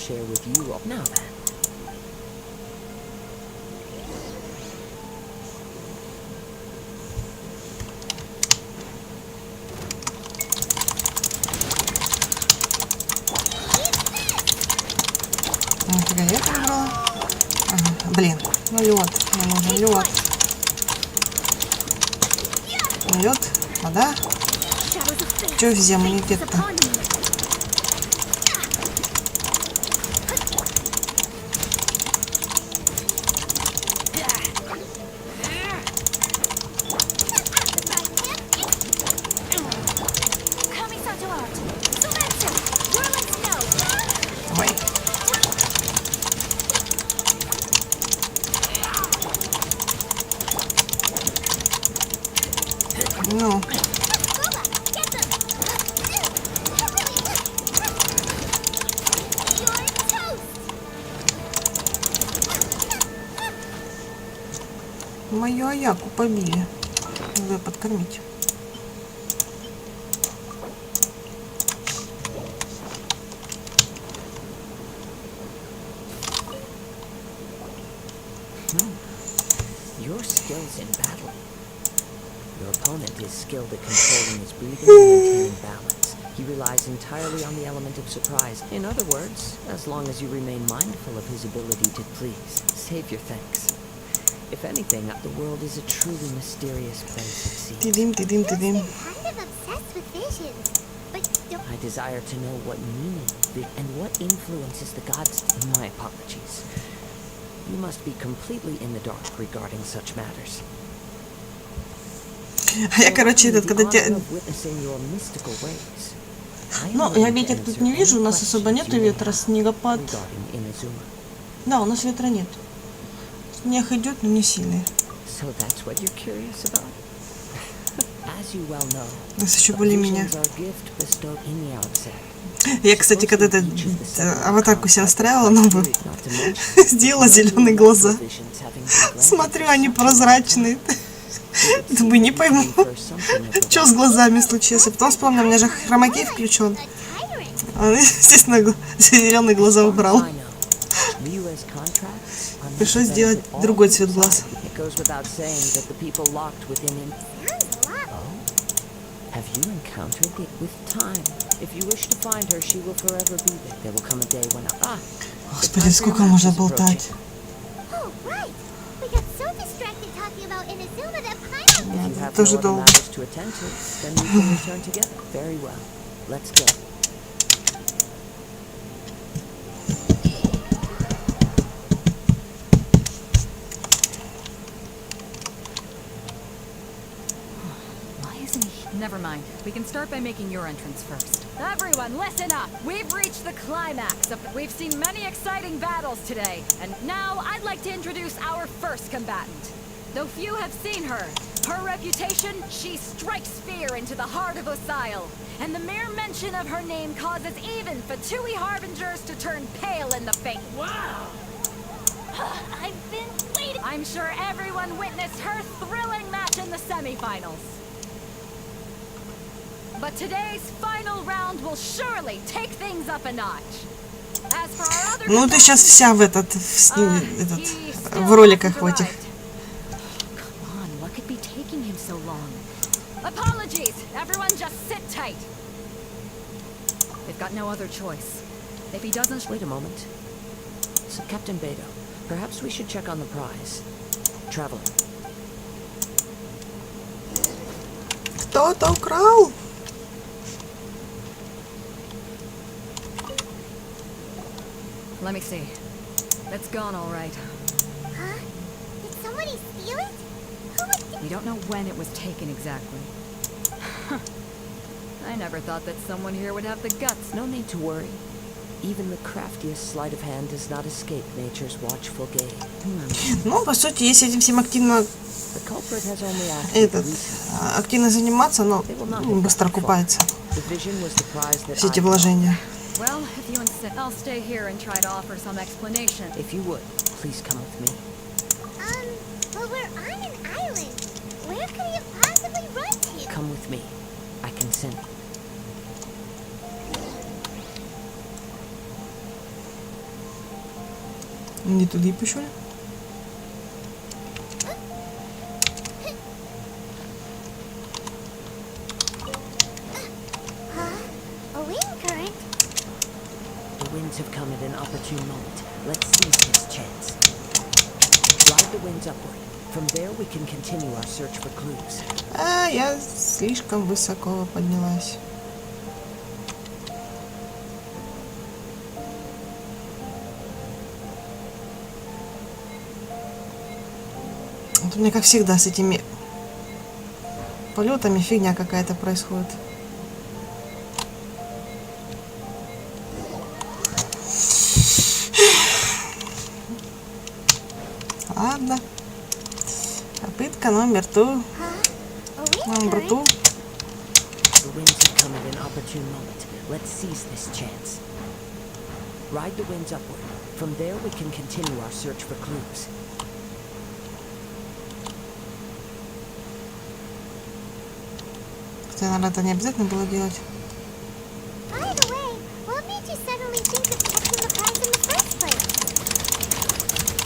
выбрала. Ага, блин, ну лед. Мне нужен лед. Лед, вода. Че в иммунитет-то? Ой. Ну. Мою Аяку побили. Надо подкормить.
Your skills in battle. Your opponent is skilled at controlling his breathing and maintaining balance. He relies entirely on the element of surprise. In other words, as long as you remain mindful of his ability to please, save your thanks. If anything, the world is a truly mysterious place, it seems.
Тидим.
Kind of obsessed with visions. But don't...
I desire to know what meaning and what influences the gods. My apologies. You must be completely in the dark regarding such matters.
Я, короче, когда тебя... Ну, я ветер тут не вижу, у нас особо нету ветра, снегопад. Да, у нас ветра нет. Снег идет, но не сильный. У нас еще более-менее. Я, кстати, когда аватарку себе настраивала новую, сделала зеленые глаза. Смотрю, они прозрачные. Думаю, не пойму, что с глазами случилось. А потом вспомнила, у меня же хромакей включен. Естественно, зеленые глаза убрал. Пришлось сделать другой цвет глаз. Господи, сколько можно болтать? Тоже долго.
Never mind. We can start by making your entrance first. Everyone, listen up! We've reached the climax of... We've seen many exciting battles today, and now I'd like to introduce our first combatant. Though few have seen her, her reputation, she strikes fear into the heart of Osile, and the mere mention of her name causes even Fatui Harbingers to turn pale in the face.
Wow!
I've been waiting.
I'm sure everyone witnessed her thrilling match in the semifinals. But today's final round will surely take things up a notch. As for our other...
Ну, ты сейчас вся в в роликах в этих.
So long. Apologies! Everyone just sit tight. They've got no other choice. If he doesn't...
Wait a moment. So, Captain Beto, perhaps we should check on the prize. Traveler.
Кто-то украл.
Let me see. It's gone all right.
Huh? Did somebody steal it?
We don't know when it was taken exactly. I never thought that someone here would have the guts.
No need to worry. Even the craftiest sleight of hand does not escape nature's watchful gaze.
Ну, по сути, если этим всем активно
The culprit has only asked
этот активно заниматься, но быстро окупается.
The vision was the prize that
Все эти
I
вложения.
Well, if you insist, I'll stay here and try to offer some explanation.
If you would, please come with me.
But we're on an island. Where could he have possibly run to?
Come with me. I consent.
Не туди пішли?
A wind current?
The winds have come at an opportune moment. Let's seize this chance. Ride the winds upward. From there we can continue our search for clues.
А, я слишком высоко поднялась. Вот у меня, как всегда, с этими полетами фигня какая-то происходит. Ладно. Попытка номер two. Номер two.
The winds have come at an opportune moment. Let's seize this chance. Ride the winds upward. From there we can continue our search for clues.
Хотя, наверное, это не обязательно было делать.
By the way, what made you suddenly think of catching the prize in the first place?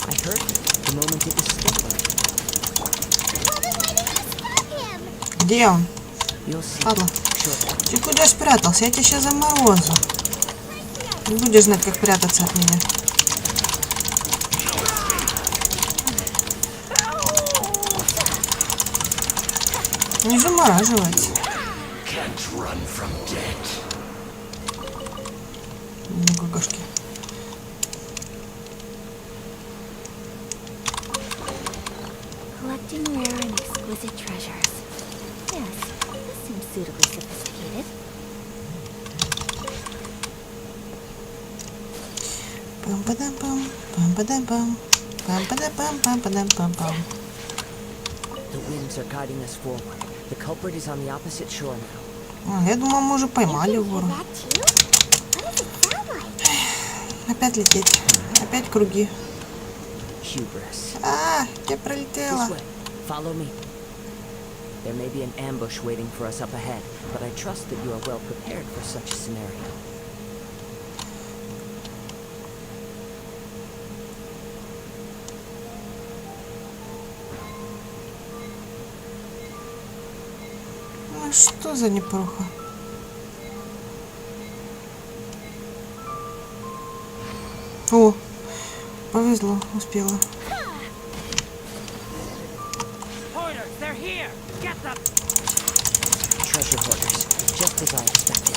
I heard it the moment it was stolen.
Well, then why didn't you stop him?
Где он?
You'll see.
Ладно.
Shortly.
Ты куда спрятался? Я тебя сейчас заморозу. Не будешь знать, как прятаться от меня. Не замораживать. Не гугошки.
Collecting rare and exquisite treasures. Yes, this seems suitably sophisticated.
Пам-падам-пам, пам-падам-пам, пам-падам-пам-пам-падам-пам-пам.
The winds are guiding us forward. The culprit is on the opposite shore now.
Я думал, мы уже поймали вору.
That too? What does it sound like?
Опять лететь. Опять круги.
Hubris.
А, я
This
пролетела.
way. Follow me. There may be an ambush waiting for us up ahead, but I trust that you are well prepared for such a scenario.
Ну что за непруха? О, повезло, успела.
Treasure hoarders, just as I expected.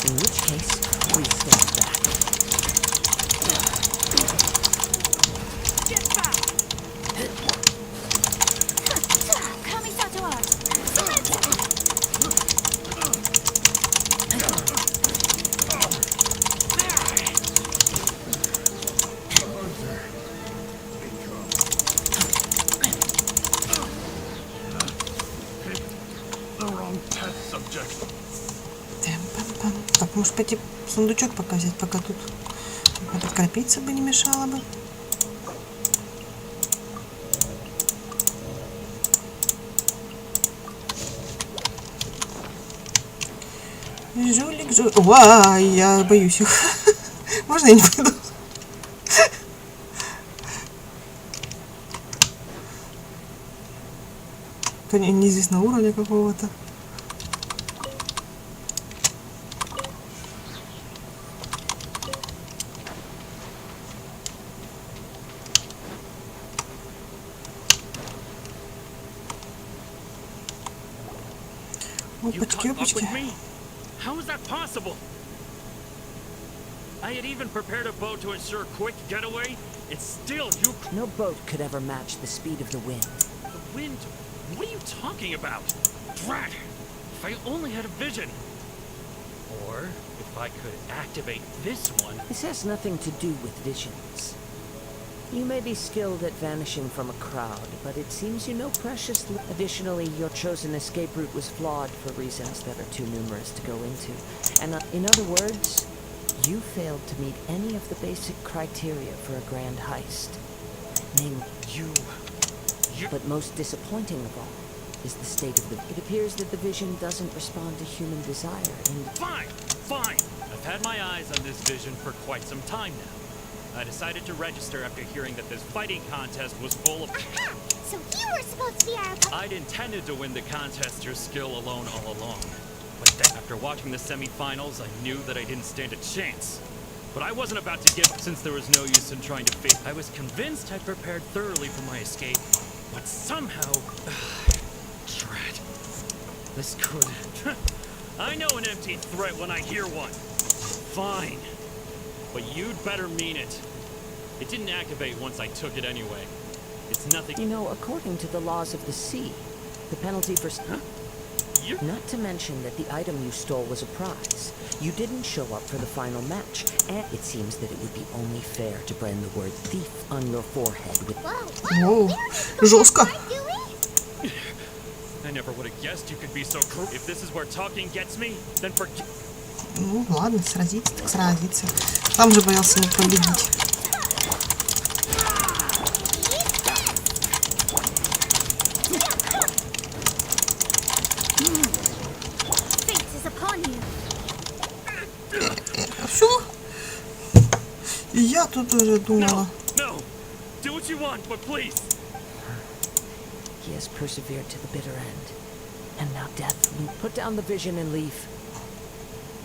In which case, please stand back.
Пам-пам-пам. Так, может пойти сундучок пока взять, пока тут. Подкрепиться бы не мешало бы. Жулик, жулик. Ва, я боюсь их. Можно я не пойду? Это неизвестного уровня какого-то. Опачки, опачки.
How is that possible? I had even prepared a boat to ensure a quick getaway, and still you...
No boat could ever match the speed of the wind.
The wind? What are you talking about? Drat! If I only had a vision. Or if I could activate this one.
This has nothing to do with visions. You may be skilled at vanishing from a crowd, but it seems you know precious. Additionally, your chosen escape route was flawed for reasons that are too numerous to go into. And in other words, you failed to meet any of the basic criteria for a grand heist. Namely, you. But most disappointing of all is the state of the... It appears that the vision doesn't respond to human desire and...
Fine. I've had my eyes on this vision for quite some time now. I decided to register after hearing that this fighting contest was full of...
So you were supposed to be our...
I'd intended to win the contest through skill alone all along. But then, after watching the semifinals, I knew that I didn't stand a chance. But I wasn't about to give up since there was no use in trying to face... I was convinced I'd prepared thoroughly for my escape, but somehow... Dread. This could... I know an empty threat when I hear one. Fine. But you'd better mean it. It didn't activate once I took it anyway. It's nothing...
You know, according to the laws of the sea, the penalty for... Not to mention that the item you stole was a prize. You didn't show up for the final match, and it seems that it would be only fair to brand the word thief on your forehead with...
О, жестко.
I never would have guessed you could be so cruel. If this is where talking gets me, then forget...
Ну, ладно, сразиться, так сразиться. Там же боялся не победить. Все. И я тут уже думала.
No. Do what you want, but please.
He has persevered to the bitter end. And now death. Put down the vision and leave.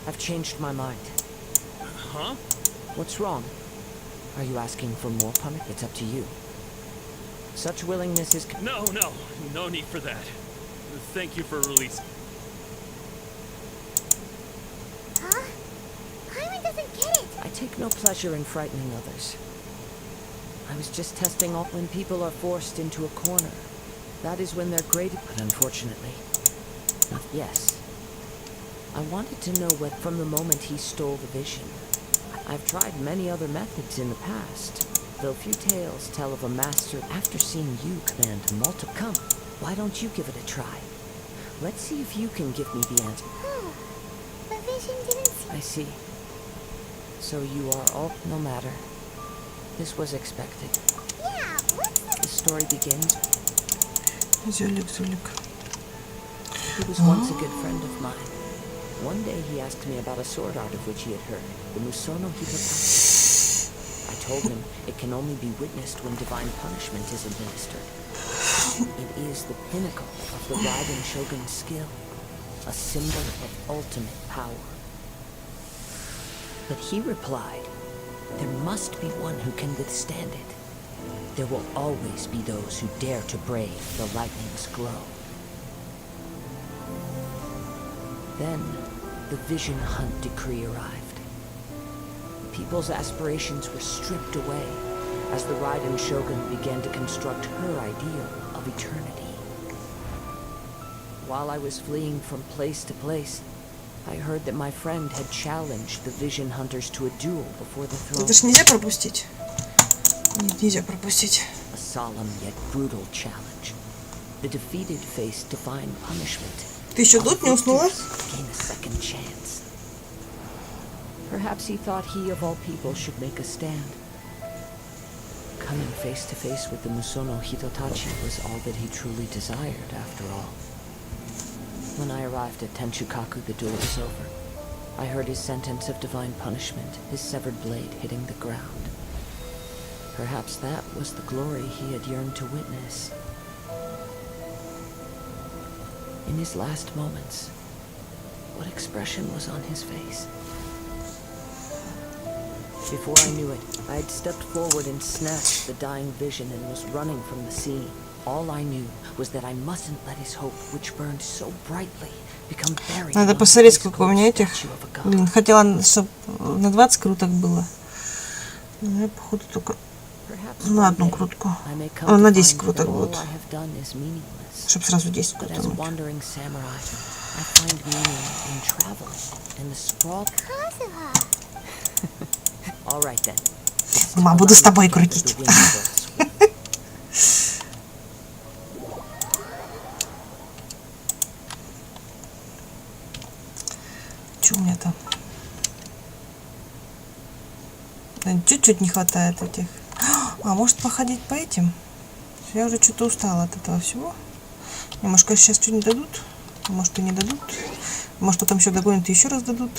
I've changed my mind.
Huh?
What's wrong? Are you asking for more punishment? It's up to you. Such willingness is...
No need for that. Thank you for release.
Huh? Paimon doesn't get it.
I take no pleasure in frightening others. I was just testing all... When people are forced into a corner, that is when they're great... But unfortunately... Yes. I wanted to know what, from the moment he stole the vision. I've tried many other methods in the past, though few tales tell of a master after seeing you command multiple. Come, why don't you give it a try? Let's see if you can give me the answer.
The vision didn't see...
I see. So you are all... No matter. This was expected.
Yeah, what's the...
The story begins...
Зюлик.
He was once a good friend of mine. One day he asked me about a sword art of which he had heard, the Musono Hitotachi. I told him it can only be witnessed when divine punishment is administered. It is the pinnacle of the Raiden Shogun's skill, a symbol of ultimate power. But he replied, there must be one who can withstand it. There will always be those who dare to brave the lightning's glow. Then, the Vision Hunt decree arrived. People's aspirations were stripped away as the Raiden Shogun began to construct her ideal of eternity. While I was fleeing from place to place, I heard that my friend had challenged the Vision Hunters to a duel before the throne.
Это ж нельзя пропустить. Нет, нельзя пропустить.
A solemn yet brutal challenge. The defeated faced divine punishment.
Ты еще тут не уснула?
Gain a second chance. Perhaps he thought he of all people should make a stand. Coming face to face with the Musono Hitotachi was all that he truly desired, after all. When I arrived at Tenchukaku, the duel was over. I heard his sentence of divine punishment, his severed blade hitting the ground. Perhaps that was the glory he had yearned to witness. In his last moments, what expression was on his face? Before I knew it, I had stepped forward and snatched the dying vision and was running from the scene. All I knew was that I mustn't let his hope, which burned so brightly, become buried.
Надо посмотреть, сколько у меня этих. Блин, хотела, чтобы на 20 круток было. Но я, походу, только на одну крутку. На 10 круток будет. Чтобы сразу 10 крутануть.
All right then. It's
Ма, буду с тобой крутить. Что у меня там? Чуть-чуть не хватает этих. А может походить по этим? Я уже что-то устала от этого всего. И, может, конечно, сейчас что-нибудь дадут. Может, и не дадут. Может, потом еще догонят и еще раз дадут.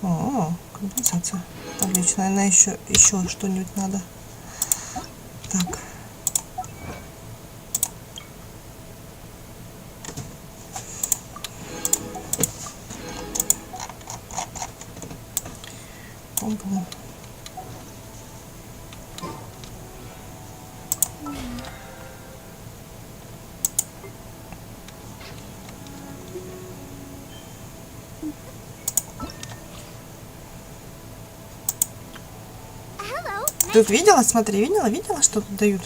О, компенсация. Отлично. Наверное, еще что-нибудь надо. Так. Пум-пум. Тут видела, смотри, видела, что тут дают?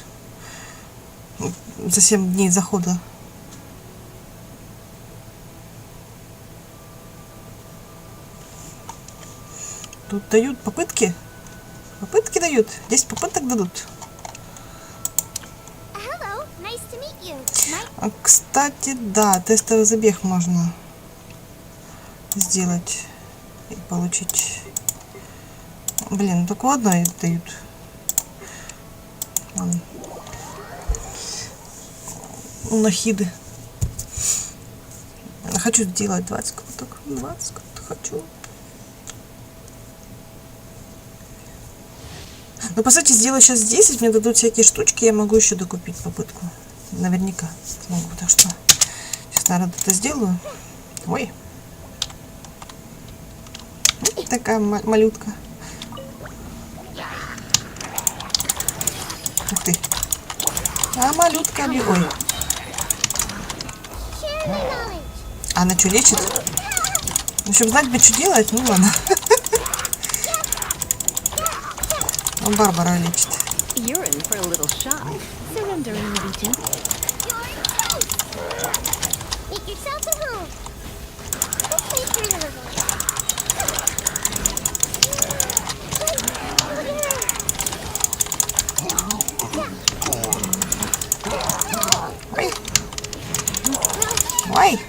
За 7 дней захода. Тут дают попытки. Попытки дают. 10 попыток дадут. А, кстати, да, тестовый забег можно сделать и получить. Блин, только одной дают. Нахиды. Хочу сделать 20 круток. 20 круток хочу. Но по сути сделаю сейчас 10, мне дадут всякие штучки, я могу еще докупить попытку. Наверняка смогу, так что сейчас, наверное, это сделаю. Ой. Такая малютка. Ух ты. А малютка, ой. Она что, лечит? Ну, чтобы знать бы, что делать, ну ладно. Ну, Барбара лечит. Ой.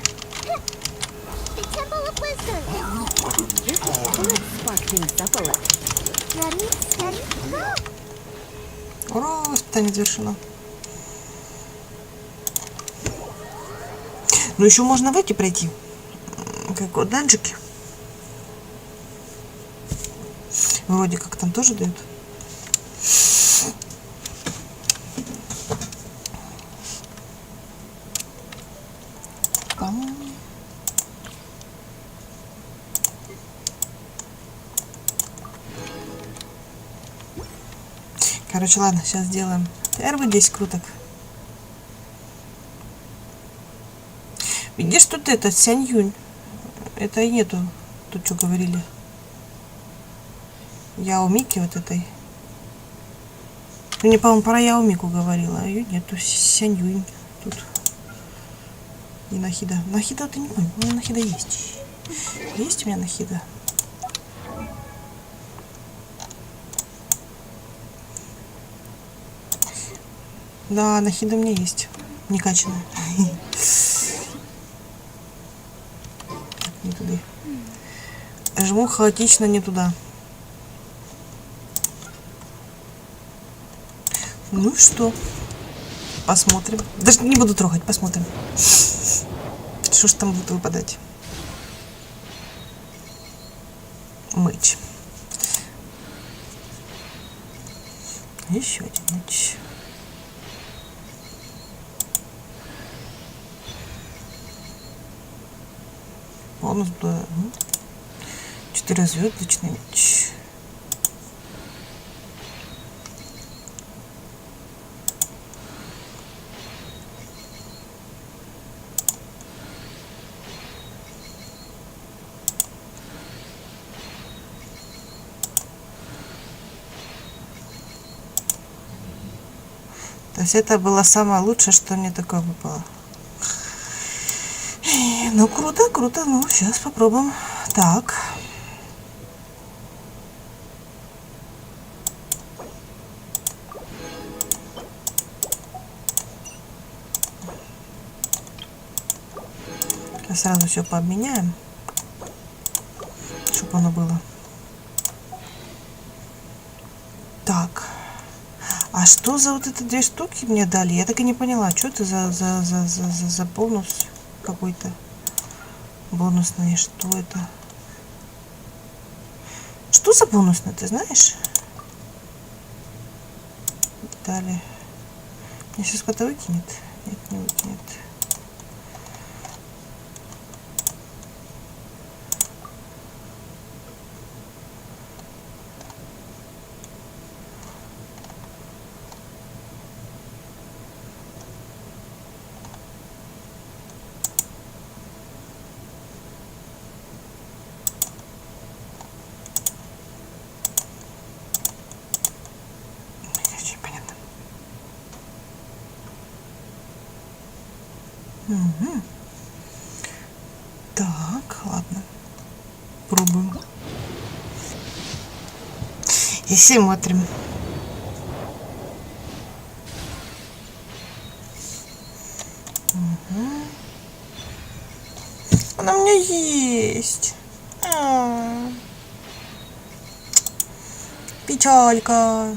Ура, испытание завершено. Ну еще можно в эти пройти. Как вот данжики. Вроде как там тоже дают. Короче, ладно, сейчас сделаем первые 10 круток. Видишь, тут этот Сянь-Юнь. Это и нету. Тут что говорили? Яо Мики вот этой. Мне, по-моему, про Яо Мику говорила, а ее нету. Сянь-Юнь тут. И Нахида. Нахида ты не понял. У меня Нахида есть. Есть у меня Нахида. Да, Нахида у меня есть. Не качанная. Не туда. Жму хаотично не туда. Ну и что? Посмотрим. Даже не буду трогать, посмотрим. Что ж там будет выпадать? Меч. Еще один меч. Бонус 4-звездочный меч. То есть это было самое лучшее, что мне такое выпало. Ну, круто, круто. Ну, сейчас попробуем. Так. Сразу все пообменяем, чтобы оно было. Так. А что за вот эти 2 штуки мне дали? Я так и не поняла. Что это за бонус какой-то? Бонусный. Что это? Что за бонусный, ты знаешь? Далее. Мне сейчас кто-то выкинет? Нет, не выкинет. Очень понятно. Угу. Так, ладно. Пробуем. И смотрим. Угу. Она у меня есть. Печалька.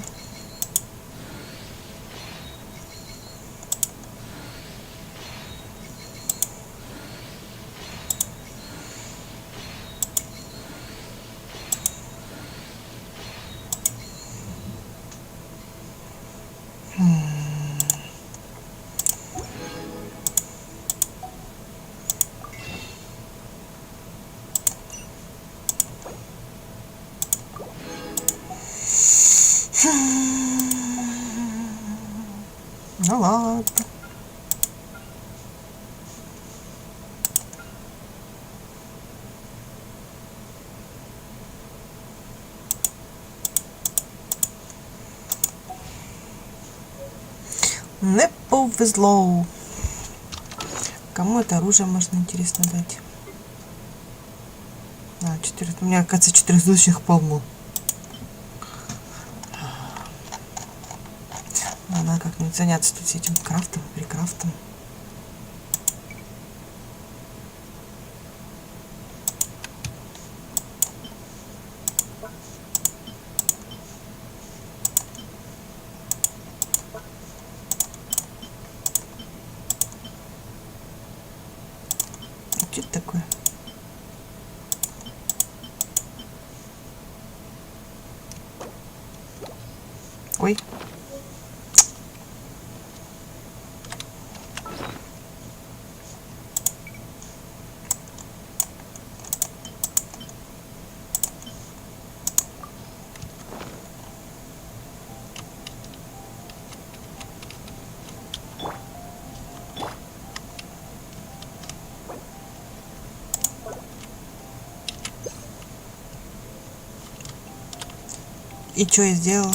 Ну ладно. Не повезло. Кому это оружие можно, интересно, дать? А, 4. У меня, оказывается, 4-звездочных полно. Надо как-нибудь заняться тут этим крафтом, прикрафтом. Что это такое? Ой. И что я сделала?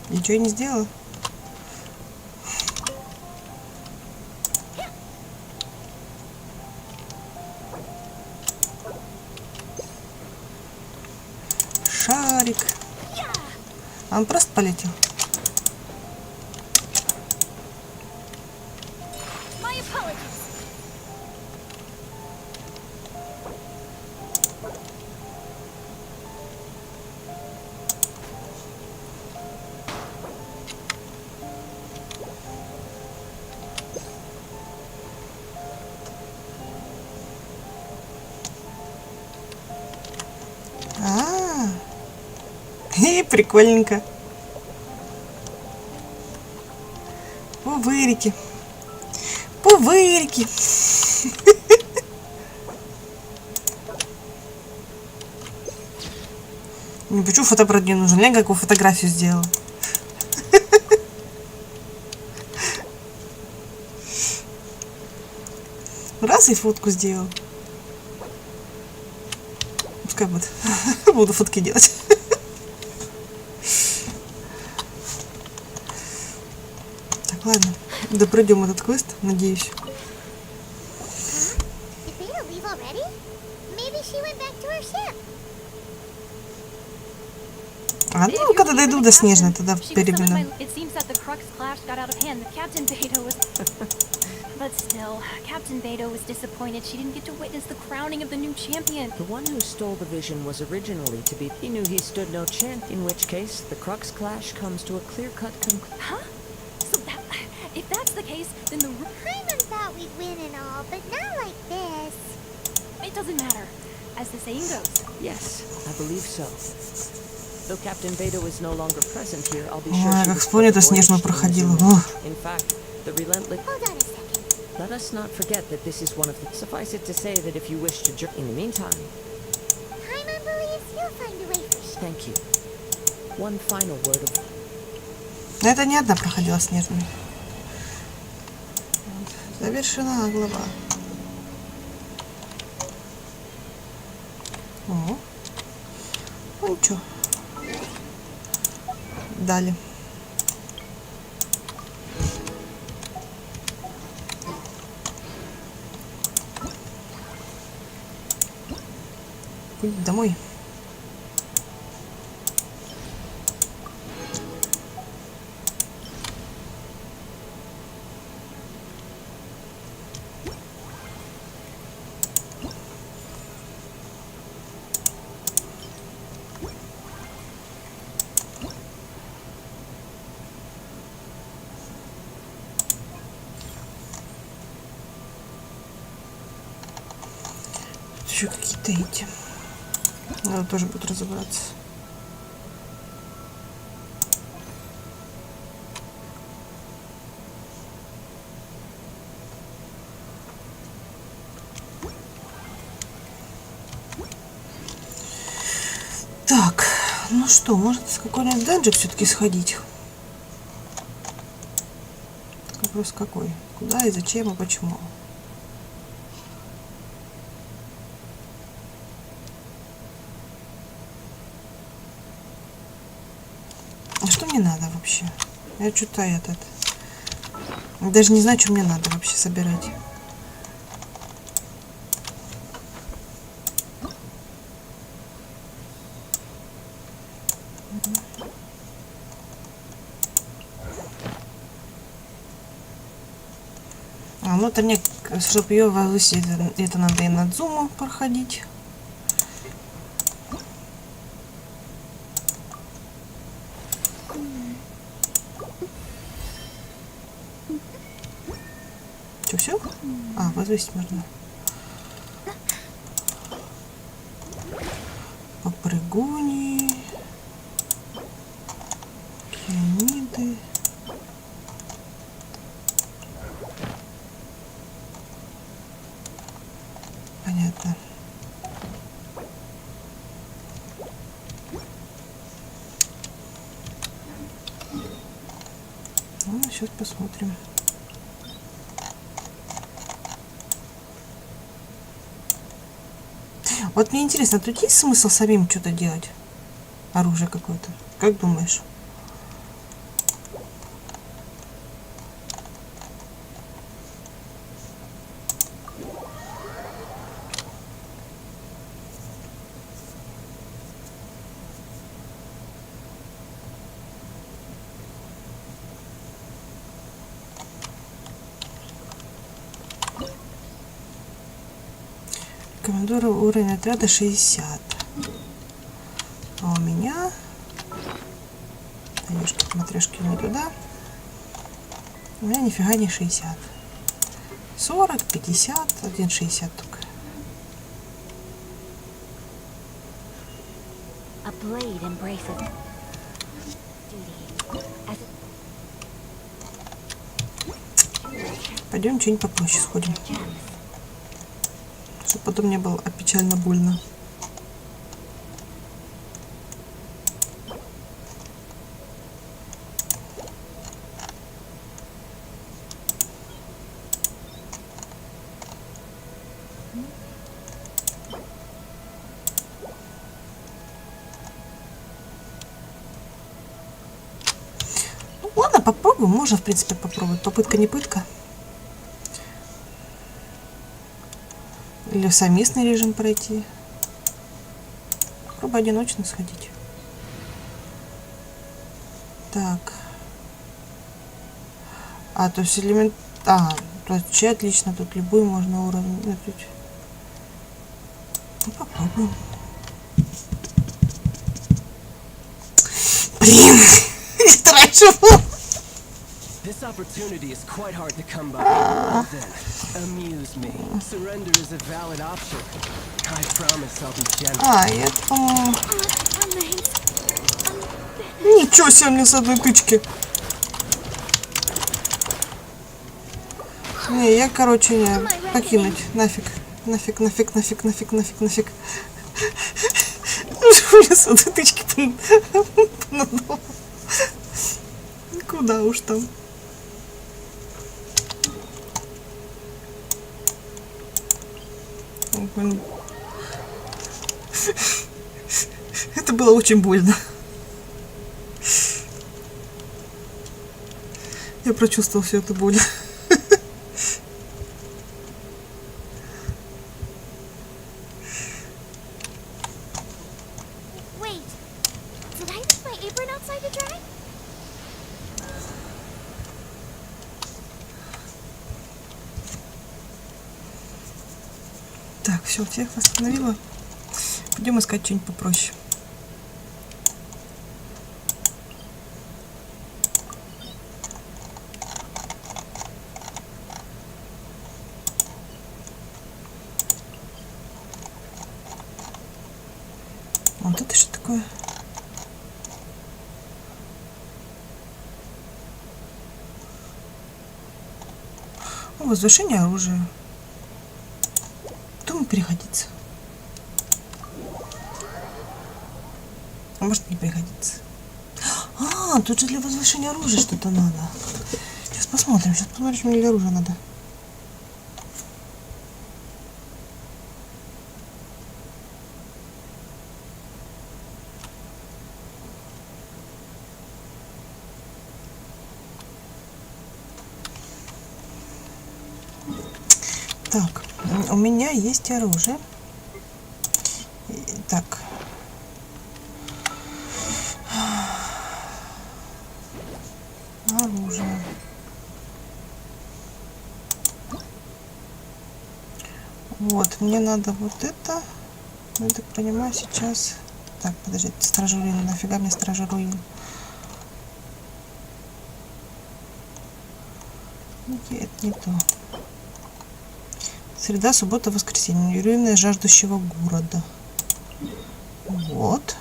Ничего я не сделала. Шарик. А он просто полетел. Прикольненько. Пувырики. Пувырики. Ну, почему фотоаппарат не нужен? Я какую фотографию сделала. Раз и фотку сделал. Пускай будет. Буду фотки делать. Так, ладно. Да пройдем этот квест, надеюсь. А ну, когда дойду до Снежной, тогда перегляну.
It seems that the Crux clash got out of hand. Captain Beto was... But still, Captain Beto was disappointed she didn't get to witness the crowning of the new champion.
The one who stole the vision was originally to be... He knew he stood no chance, in which case the Crux clash comes to a clear-cut conclusion.
Huh? So that... If that's the case, then the...
Paimon thought we'd win and all, but not like this.
It doesn't matter. As the saying goes.
Yes, I believe so. Though Captain Beto is no longer present here, I'll be sure
Ой,
she
как
was
вспомню эту
put to
Снежную
voyage to
проходила.
Mizuno.
Ох.
In fact, the relentless...
Hold on a second.
Let us not forget that this is one of the... Suffice it to say that if you wish to journey... In the meantime...
Paimon believes you'll find a way for sure.
Thank you. One final word of...
Но это не одна проходила Снежную. Завершена глава. О. Ну ничего. Дали. Путь домой. Еще какие-то эти. Надо тоже будет разобраться. Так, ну что, может с какой-нибудь денджик все-таки сходить? Вопрос какой? Куда и зачем и почему? А что мне надо вообще? Я что-то этот... Даже не знаю, что мне надо вообще собирать. А, ну, это мне, чтобы ее повысить, это надо и на зуму проходить. Что, все? А, возвысить можно. Попрыгуни. Пианиды. Понятно. Ну, сейчас посмотрим. Вот мне интересно, тут есть смысл самим что-то делать? Оружие какое-то. Как думаешь? Командора уровень отряда 60. А у меня... Матрешки не туда. У меня нифига не 60. 40, 50, 1,60 только.
A blade embraces duty. As
Пойдем что-нибудь попроще сходим.
gems.
Чтобы потом не было печально больно. Ну, ладно, попробуем. Можно, в принципе, попробовать. Попытка не пытка. Или совместный режим пройти. Попробуй одиночно сходить. Так. А, то есть элемент... А, то есть вообще отлично. Тут любой можно уровень. Ну, попробуем. Блин! Раньше был.
This opportunity is quite hard to come by. Well then, amuse me. Surrender is a valid option. I promise I'll be gentle.
А, я, по-моему... Ничего себе, мне с одной тычки. Не, я, короче, не. Покинуть. Нафиг. Нафиг. Мне с одной тычки понадобилось. Куда уж там. Это было очень больно. Я прочувствовал всю эту боль.
Wait, did I leave my apron outside to dry?
Так, все, всех восстановила. Пойдем искать что-нибудь попроще. Вот это что такое? Возвышение оружия. Думаю, пригодится. А может не пригодится. А, тут же для возвышения оружия что-то надо. Сейчас посмотрим, что мне для оружия надо. Так, у меня есть оружие. Так. Оружие. Вот, мне надо вот это. Я так понимаю, сейчас... Так, подождите, стража руин. Нафига мне стража руин? Нет, не то. Среда, суббота, воскресенье. Руины жаждущего города. Вот.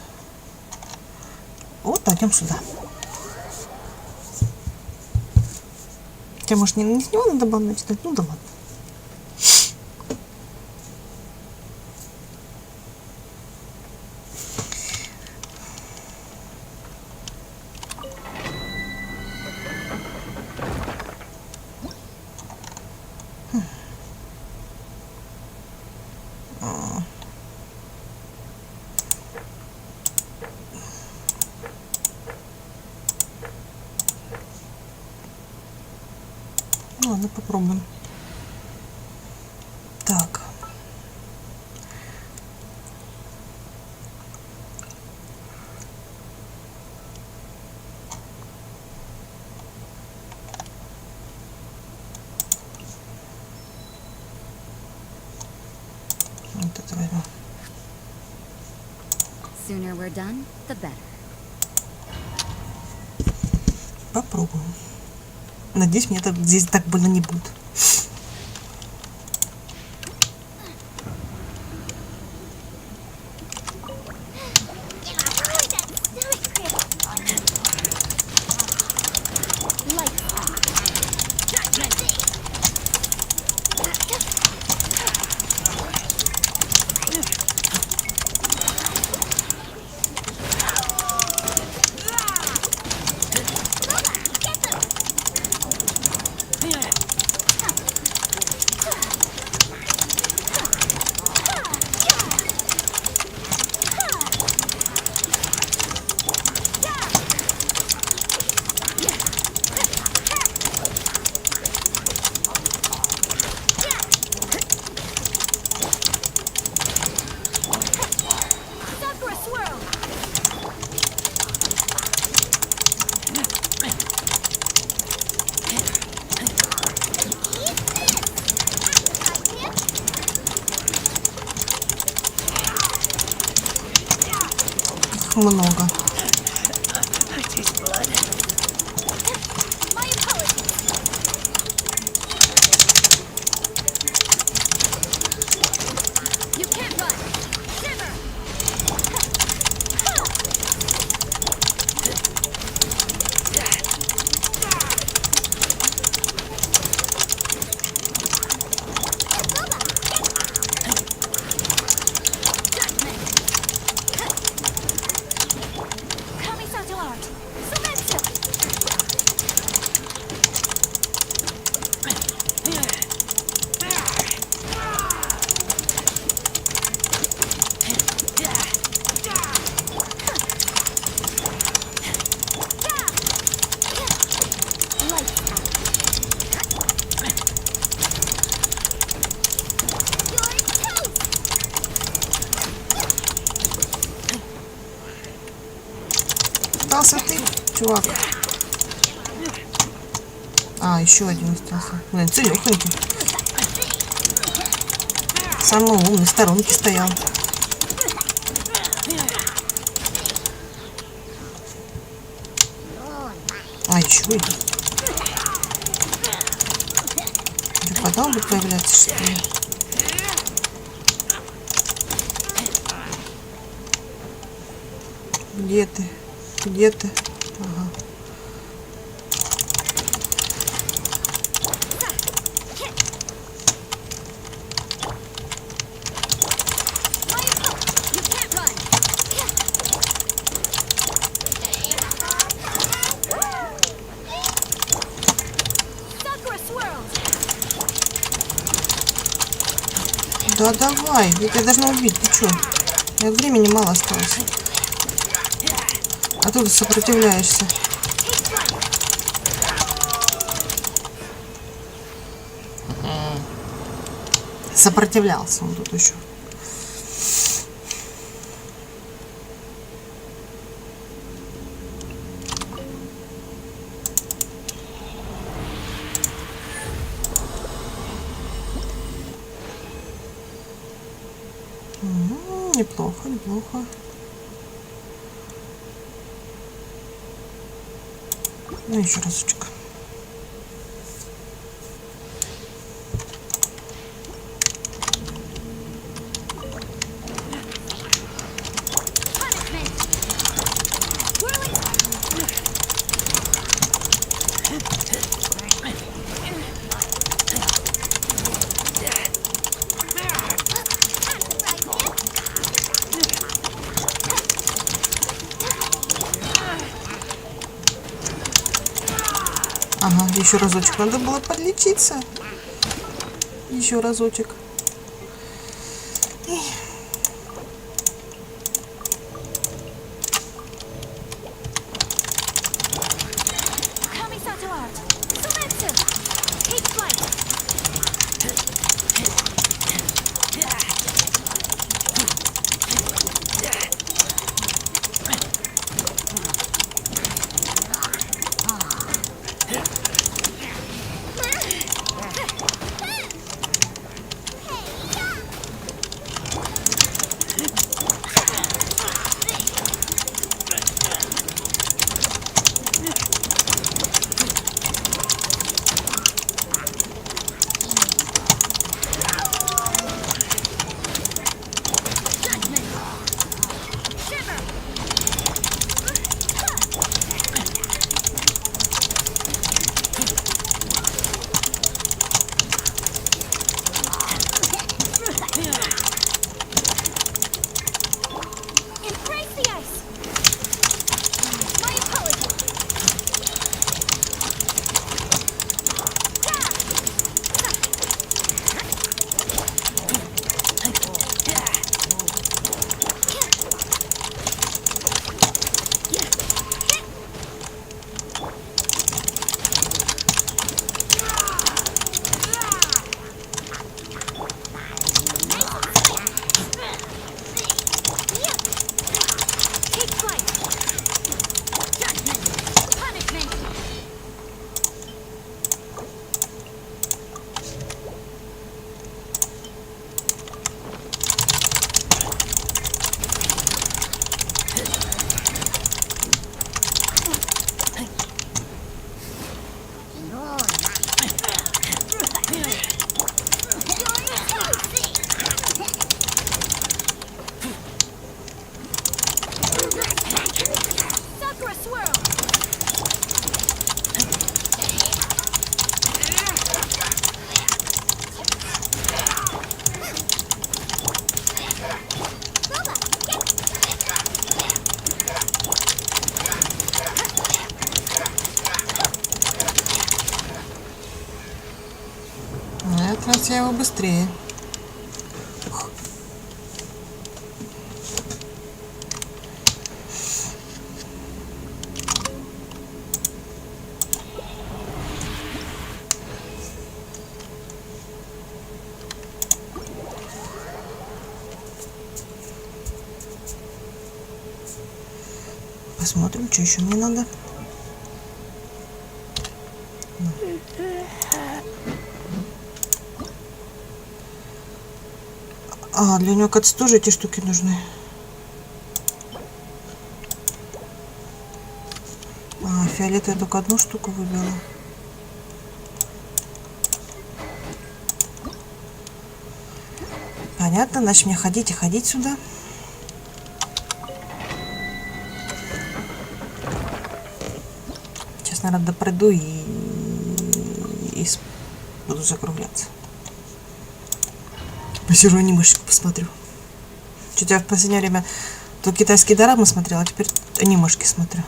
Вот, пойдем сюда. Хотя, может, не с него надо было начинать? Ну да ладно. Ладно, попробуем. Так. Вот это возьму.
Sooner we're done, the better.
Попробуем. Надеюсь, мне здесь так больно не будет. их много. Остался ты, чувак. А, еще один остался. Блин, целехонький. Самый умный в сторонке стоял. А, еще один. Уже потом будет появляться, что ли? Где ты? Где ты? Ага. Да давай, я тебя должна убить, ты чё? У меня времени мало осталось. А тут сопротивляешься. Сопротивлялся он тут еще. Неплохо, неплохо. Ну, еще разочек. Ага, еще разочек. Надо было подлечиться. Еще разочек. Нет, раз я его быстрее. Посмотрим, что еще мне надо. А, для него, кажется, тоже эти штуки нужны. А, фиолет я только одну штуку выбила. Понятно, значит мне ходить и ходить сюда. Сейчас, наверное, допройду и буду закругляться. Посижу анимешек посмотрю. Что-то я в последнее время то китайские дорамы смотрела, а теперь анимешки смотрю.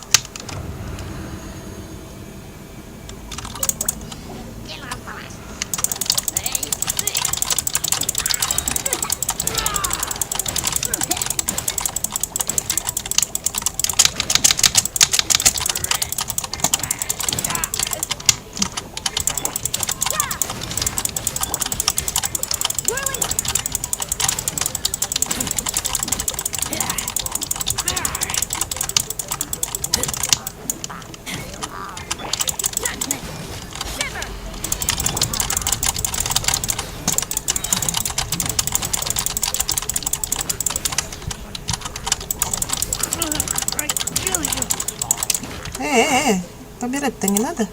Побирать-то не надо?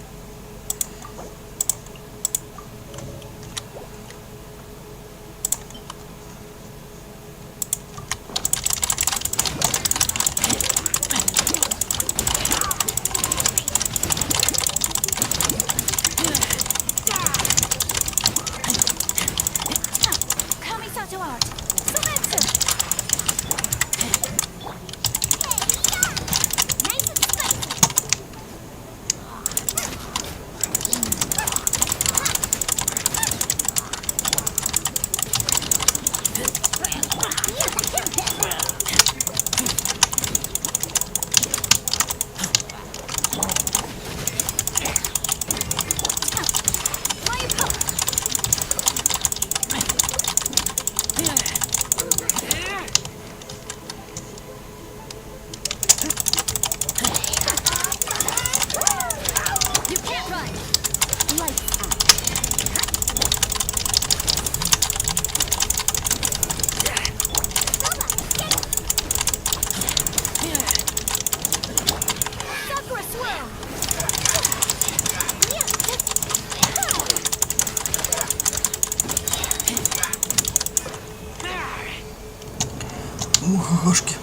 Мухогошки.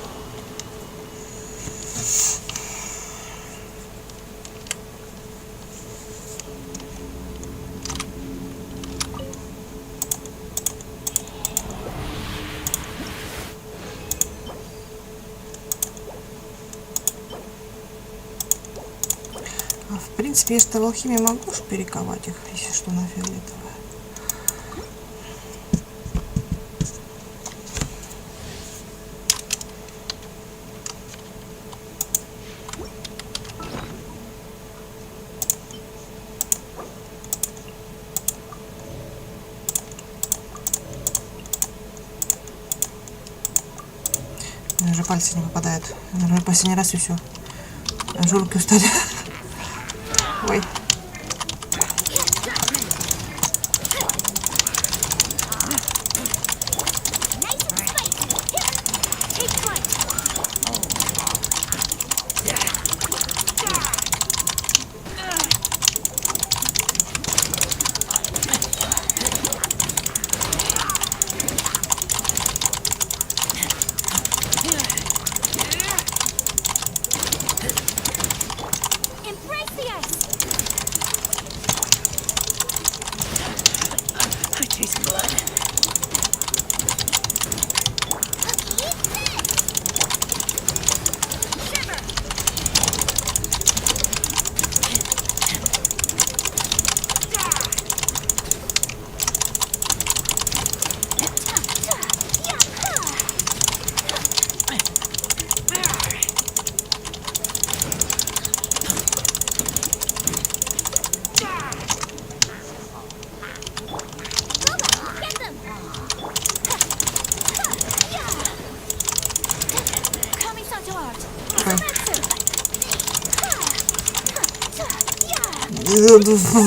В принципе, если в алхимии могу уж перековать их, если что, на фиолетовое. У меня уже пальцы не попадают. Наверное, последний раз и все. Аж руки устали. Ой.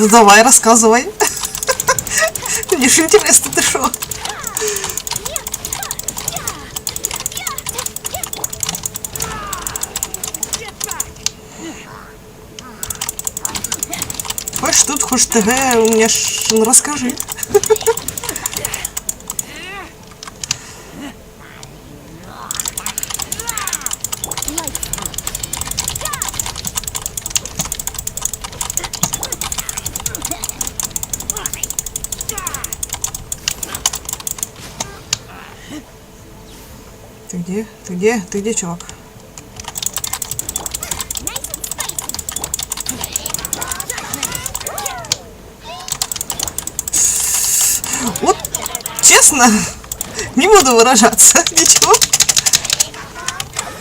Давай, рассказывай. Мне ж интересно, ты шо? Хочешь тут, хочешь ТГ, у меня ж... Ну, расскажи. Ты где? Ты где? Ты где, чувак? Вот, честно, не буду выражаться. Ничего.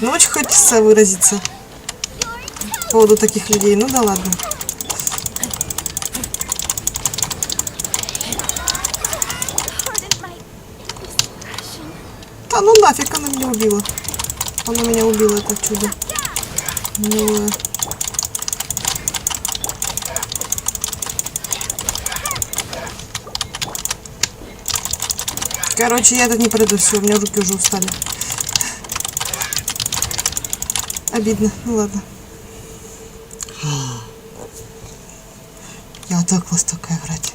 Но очень хочется выразиться по поводу таких людей. Ну да ладно. Да ну нафиг, она меня убила. Она меня убила, это чудо. Милое. Короче, я тут не пройду, все, у меня руки уже устали. Обидно, ну ладно. Я так вас такая играть.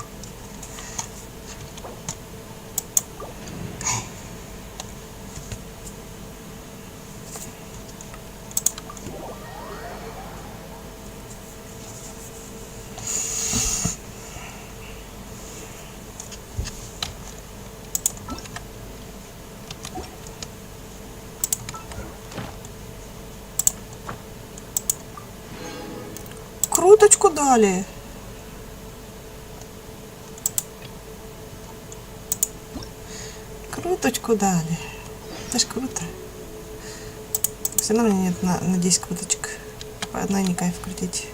Круточку дали. Круточку дали. Это ж круто. Все равно у меня нет на 10 круточек. По одной не кайф крутить.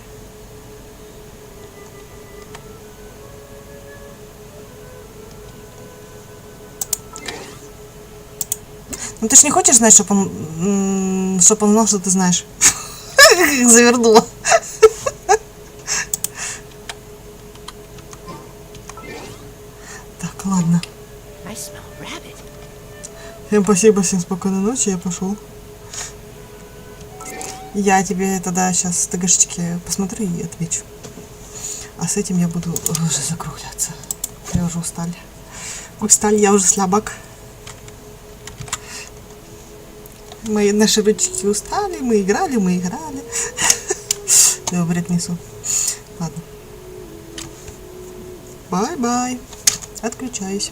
Ну ты ж не хочешь знать, чтобы он знал, что ты знаешь. Завернула. Так, ладно. Всем спасибо, всем спокойной ночи, я пошел. Я тебе тогда сейчас ТГшечки посмотрю и отвечу. А с этим я буду уже закругляться. Я уже устал. Устал, я уже слабак. Наши ручки устали, мы играли. Я бред несу. Ладно. Бай-бай. Отключаюсь.